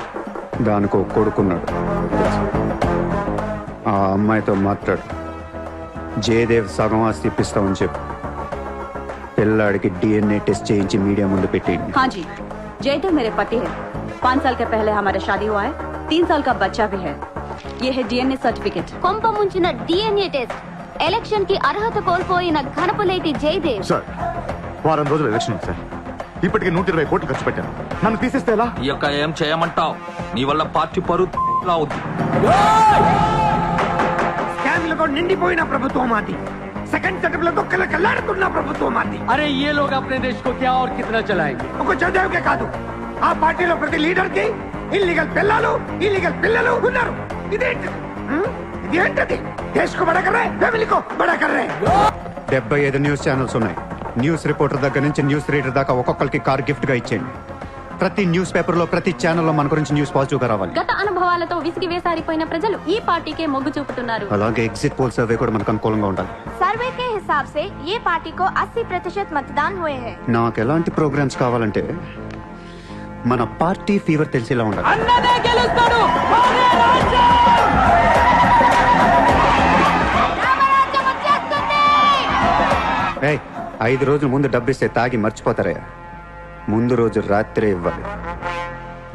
దానికి ఒక కొడుకున్నాడు. ఆ అమ్మాయితో మాట్లాడు. జయదేవ్ సగం ఆస్తి ఇప్పిస్తామని చెప్పు. పిల్లాడికి DNA టెస్ట్ చేయించి మీడియా ముందు పెట్టేయండి. हाँ जी, जयदेव मेरे पति है. 5 साल के पहले हमारा शादी हुआ है. 3 साल का बच्चा भी है. ये है DNA सर्टिफिकेट. కొంప ముంచిన DNA టెస్ట్. ఎలక్షన్ కి అర్హత కోల్పోయిన ఘనపులేటి జయదేవ్. సార్, వారం రోజులు ఎలక్షన్ ఉంది సార్. ఇప్పటికే 120 కోట్లు ఖర్చు పెట్టాను. నన్ను తీసేస్తే ఎలా? ఈ యొక్క ఏం చేయమంటావు? నీ వల్ల పార్టీ పరువు అవుద్ది. స్కామ్లతో నిండిపోయిన ప్రభుత్వం మాది. సెకండ్ సెటప్ లతో కలకలాడుతున్న ప్రభుత్వం మాది. अरे ये लोग अपने देश को क्या और कितना चलाएंगे? ఒక జయదేవ్కే కాదు, ఆ పార్టీలో ప్రతి లీడర్ కి ఇల్లీగల్ పిల్లలు, ఇల్లీగల్ పిల్లలు ఉన్నారు. ఇదేంటిది? ఇదేంటది? దేశ్ కో బడా కర్ రహే, ఫ్యామిలీ కో బడా కర్ రహే. 75 న్యూస్ ఛానల్స్ ఉన్నాయి. న్యూస్ రిపోర్టర్ దగ్గర నుంచి న్యూస్ రీడర్ దాకా ఒక్కొక్కరికి కార్ గిఫ్ట్ గా ఇచ్చేయండి. ప్రతి న్యూస్ పేపర్ లో, ప్రతి ఛానల్లో మన గురించి న్యూస్ పాజిటివ్ గా రావాలి. గత అనుభవాలతో విసిగి వేసారిపోయిన ప్రజలు ఈ పార్టీకే మొగ్గు చూపుతున్నారు. అలాగే ఎగ్జిట్ పోల్ సర్వే కూడా మనకు అనుకూలంగా ఉండాలి. सर्वे के हिसाब से ये पार्टी को 80% मतदान हुए हैं. నాకు ఎలాంటి ప్రోగ్రామ్స్ కావాలంటే మన పార్టీ ఫీవర్ తెలిసేలా ఉండాలి. అన్నదే గెలుస్తాడు. మాదే రాజ్యం. రామరాజ్యం వచ్చేస్తుంది. 5 రోజుల ముందు డబ్బిస్తే తాగి మర్చిపోతారయ్యా. ముందు రోజు రాత్రే ఇవ్వాలి.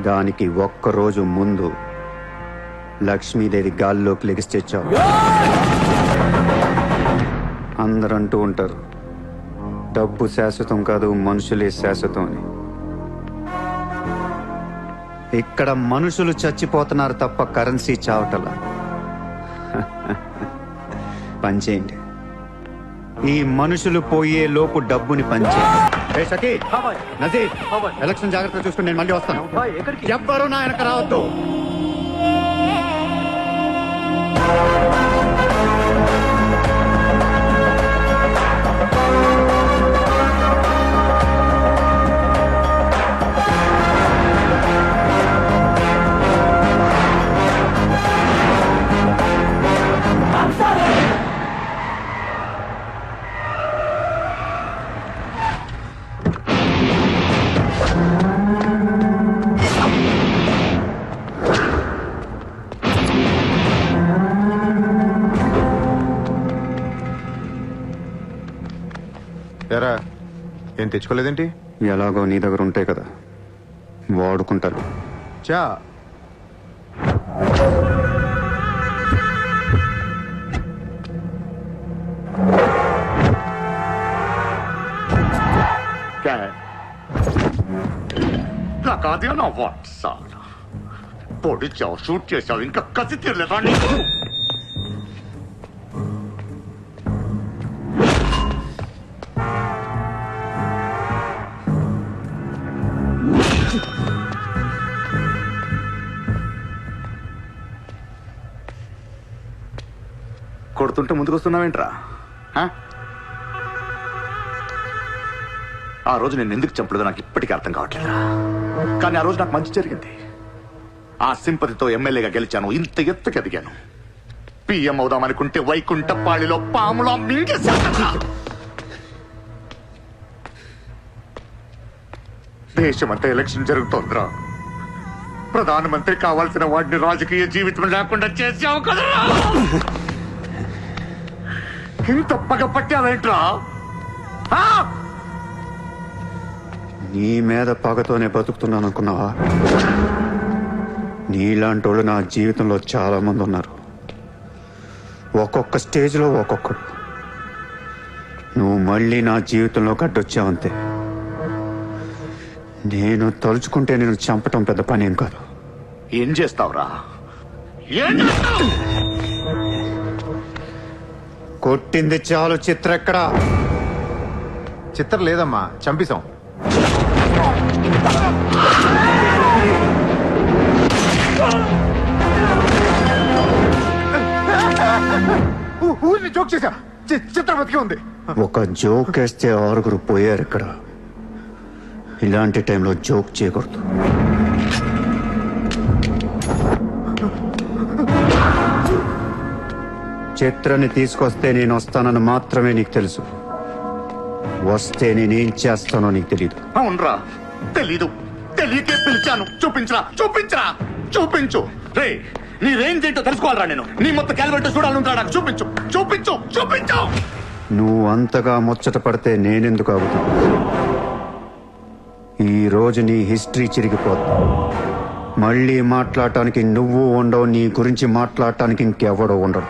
దానికి 1 రోజు ముందు లక్ష్మీదేవి గాల్లోకి లెగిస్తే చాలు. అందరూ అంటూ ఉంటారు, డబ్బు శాశ్వతం కాదు, మనుషులే శాశ్వతం అని. ఇక్కడ మనుషులు చచ్చిపోతున్నారు తప్ప కరెన్సీ చావటలా. పనిచేయండి. ఈ మనుషులు పోయే లోపు డబ్బుని పంచేయండి. నజీర్, ఎలక్షన్ జాగ్రత్తగా చూసుకుని నేను మళ్ళీ వస్తాను. ఎవ్వరూ నా వెనక రావద్దు. ఎరా, ఏం తెచ్చుకోలేదేంటి? ఎలాగో నీ దగ్గర ఉంటాయి కదా, వాడుకుంటాను. చా నాకు అదే నా వాట్ సార్ పొడిచావు, షూట్ చేసావు, ఇంకా కసి తీరలేదా నీకు? కొడుతుంటే ముందుకొస్తున్నావేంట్రా? ఆ రోజు నేను ఎందుకు చంపలేదో నాకు ఇప్పటికీ అర్థం కావట్లేదురా. కానీ ఆ రోజు నాకు మంచి జరిగింది. ఆ సింపతితో ఎమ్మెల్యేగా గెలిచాను, ఇంత ఎత్తుకి ఎదిగాను. పిఎం అవుదామనుకుంటే వైకుంఠపాళిలో పాములా మింగేశాను. దేశమంతా ఎలక్షన్ జరుగుతోందిరా. ప్రధానమంత్రి కావాల్సిన వాడిని రాజకీయ జీవితం లేకుండా చేసావు కదరా. ఇంత పగ పట్టావేంట్రా? నీ మీద పగతోనే బతుకుతున్నాను అనుకున్నావా? నీలాంటి వాళ్ళు నా జీవితంలో చాలా మంది ఉన్నారు. ఒక్కొక్క స్టేజ్లో ఒక్కొక్కడు. నువ్వు మళ్ళీ నా జీవితంలో గడ్డొచ్చావంతే. నేను తలుచుకుంటే నేను చంపటం పెద్ద పని ఏం కాదు. ఏం చేస్తావురా? కొట్టింది చాలు. చిత్ర ఎక్కడా? చిత్ర లేదమ్మా, చంపేశాం. ఊరిని జోక్ చేశా. చిత్ర బతికే ఉంది. ఒక జోక్ వేస్తే 6 పోయారు ఇక్కడ. ఇలాంటి టైంలో జోక్ చేయకూడదు. చిత్రాన్ని తీసుకొస్తే నేను వస్తానని మాత్రమే నీకు తెలుసు. వస్తే నేనేం చేస్తానో నీకు తెలీదు. అవునరా, తెలీదు. తెలియకే పిలిచాను. చూపించరా, చూపించరా, చూపించు. రే, నీ రేంజ్ ఏంటో తెలుసుకోవాలరా నేను. నీ మొత్తం క్యాలిబర్ చూడాలంటా. నాకు చూపించు, చూపించు, చూపించు. నువ్వు అంతగా ముచ్చట పడితే నేనెందుకు ఆగుతాను? ఈ రోజు నీ హిస్టరీ చిరిగిపోద్ది. మళ్ళీ మాట్లాడటానికి నువ్వు ఉండవు. నీ గురించి మాట్లాడటానికి ఇంకెవడో ఉండడు.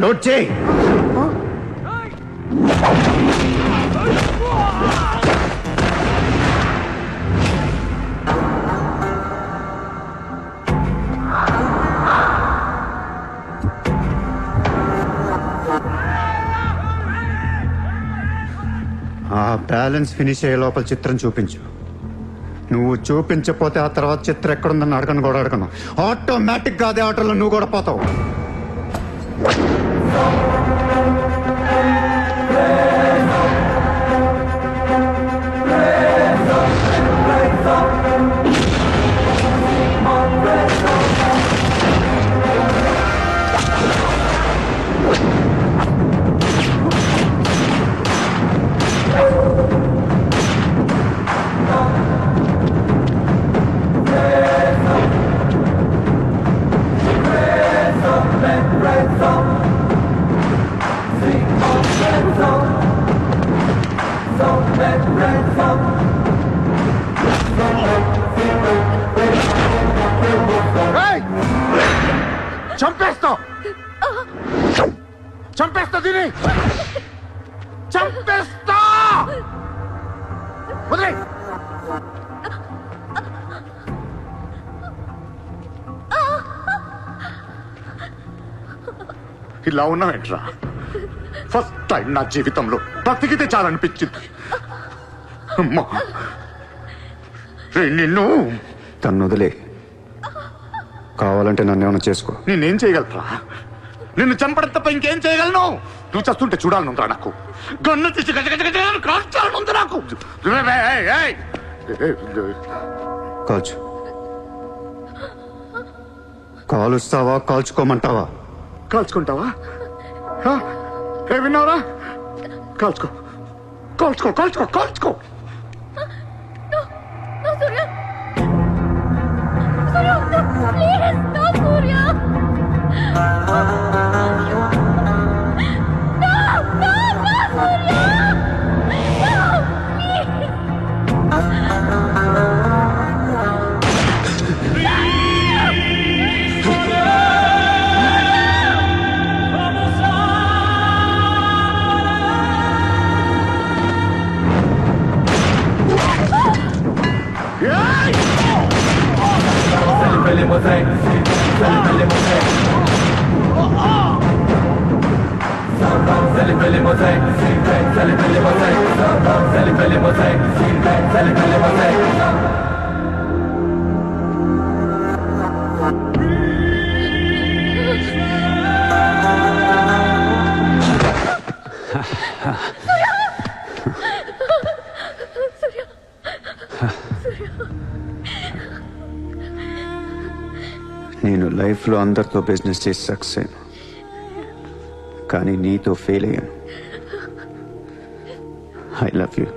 నోట్ చేయి. ఆ బ్యాలెన్స్ ఫినిష్ అయ్యే లోపల చిత్రం చూపించు. నువ్వు చూపించకపోతే ఆ తర్వాత చిత్రం ఎక్కడుందని అడగను కూడా అడగను. ఆటోమేటిక్ గా అదే ఆటోలో నువ్వు కూడా పోతావు. చంపేస్తా, చంపేస్తా, దీని చంపేస్తా. వదిలే. ఇలా ఉన్నావేంట్రా? ఫస్ట్ టైం నా జీవితంలో బ్రతికితే చాలనిపించింది. అమ్మా, నిన్ను తను వదిలే. కావాలంటే నన్ను ఏమైనా చేసుకో. నేనేం చేయగలరా? నిన్ను చంపడం తప్ప ఇంకేం చేయగలను? నువ్వు చేస్తుంటే చూడాలనుందిరా నాకు. గన్ను తీసి కాల్చాలనుంది నాకు. కాల్చు. కాలుస్తావా కాల్చుకోమంటావా? కాల్చుకుంటావా? ఏ విన్నావురా? కాల్చుకో, కాల్చుకో, కాల్చుకో, కాల్చుకో. Please, no, Surya! No, no, no, Surya! నేను లైఫ్లో అందరితో బిజినెస్ చేసి సక్సెస్ అయ్యాను, కానీ నీతో ఫెయిల్ అయ్యాను. I love you.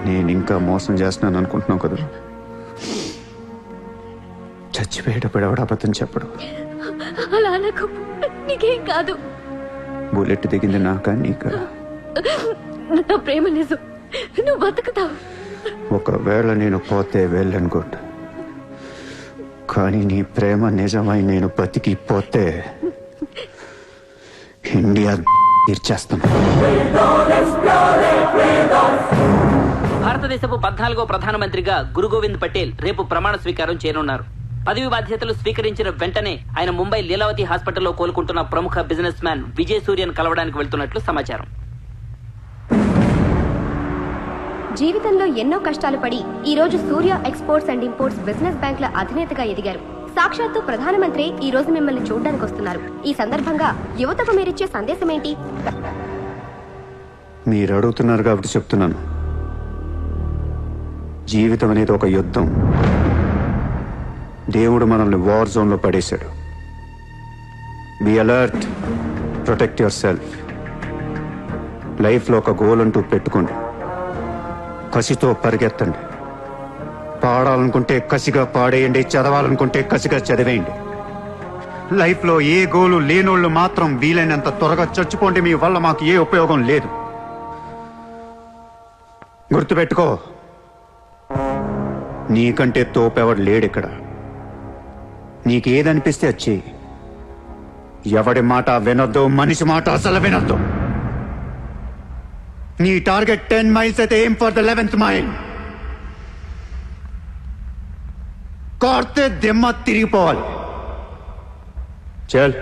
నేను ఇంకా మోసం చేస్తున్నాను అనుకుంటున్నావు కదా? చచ్చిపోయేటప్పుడు ఎవడ అబద్ధం చెప్పడు. అలా అనకు, నీకేం కాదు. బుల్లెట్ దిగింది నాకా నీకా? నా ప్రేమ నిజం, నువ్వు బతుకుతావు. ఒకవేళ నేను పోతే వెళ్ళను గుడ్, కానీ నీ ప్రేమ నిజమై నేను బతికిపోతే ఇండియా తీర్చేస్తాను. భారతదేశపు 14వ ప్రధానమంత్రిగా గురు గోవింద్ పటేల్ రేపు ప్రమాణ స్వీకారం చేయనున్నారు. పదవి బాధ్యతలు స్వీకరించిన వెంటనే ఆయన ముంబై లీలావతి హాస్పిటల్లో కోలుకుంటున్న ప్రముఖ బిజినెస్ మ్యాన్ విజయ్ సూర్యను కలవడానికి వెళ్తున్నట్లు సమాచారం. జీవితంలో ఎన్నో కష్టాలు పడి ఈ రోజు సూర్య ఎక్స్పోర్ట్స్ అండ్ ఇంపోర్ట్స్ బిజినెస్ బ్యాంకుల అధినేతగా ఎదిగారు. సాక్షాత్తు ప్రధానమంత్రి ఈ రోజు మిమ్మల్ని చూడడానికి వస్తున్నారు. ఈ సందర్భంగా యువతకు మీరిచ్చే సందేశం ఏంటి? మీరు అడుగుతున్నారు కాబట్టి చెప్తున్నాను. జీవితం అనేది ఒక యుద్ధం. దేవుడు మనల్ని వార్ జోన్లో పడేశాడు. Be alert, protect your self. లైఫ్లో ఒక గోల్ అంటూ పెట్టుకోండి, కసితో పరిగెత్తండి. పాడాలనుకుంటే కసిగా పాడేయండి, చదవాలనుకుంటే కసిగా చదివేయండి. లైఫ్లో ఏ గోలు లేనోళ్ళు మాత్రం వీలైనంత త్వరగా చచ్చిపోండి. మీ వల్ల మాకు ఏ ఉపయోగం లేదు. గుర్తుపెట్టుకో, నీకంటే తోపెవడు లేడిక్కడ. నీకేదనిపిస్తే వచ్చి ఎవడి మాట వినొద్దు, మనిషి మాట అసలు వినొద్దు. నీ టార్గెట్ 10 మైల్స్ అయితే aim for the 11th mile. కార్తే దిమ్మ తిరిగిపోవాలి. చల్.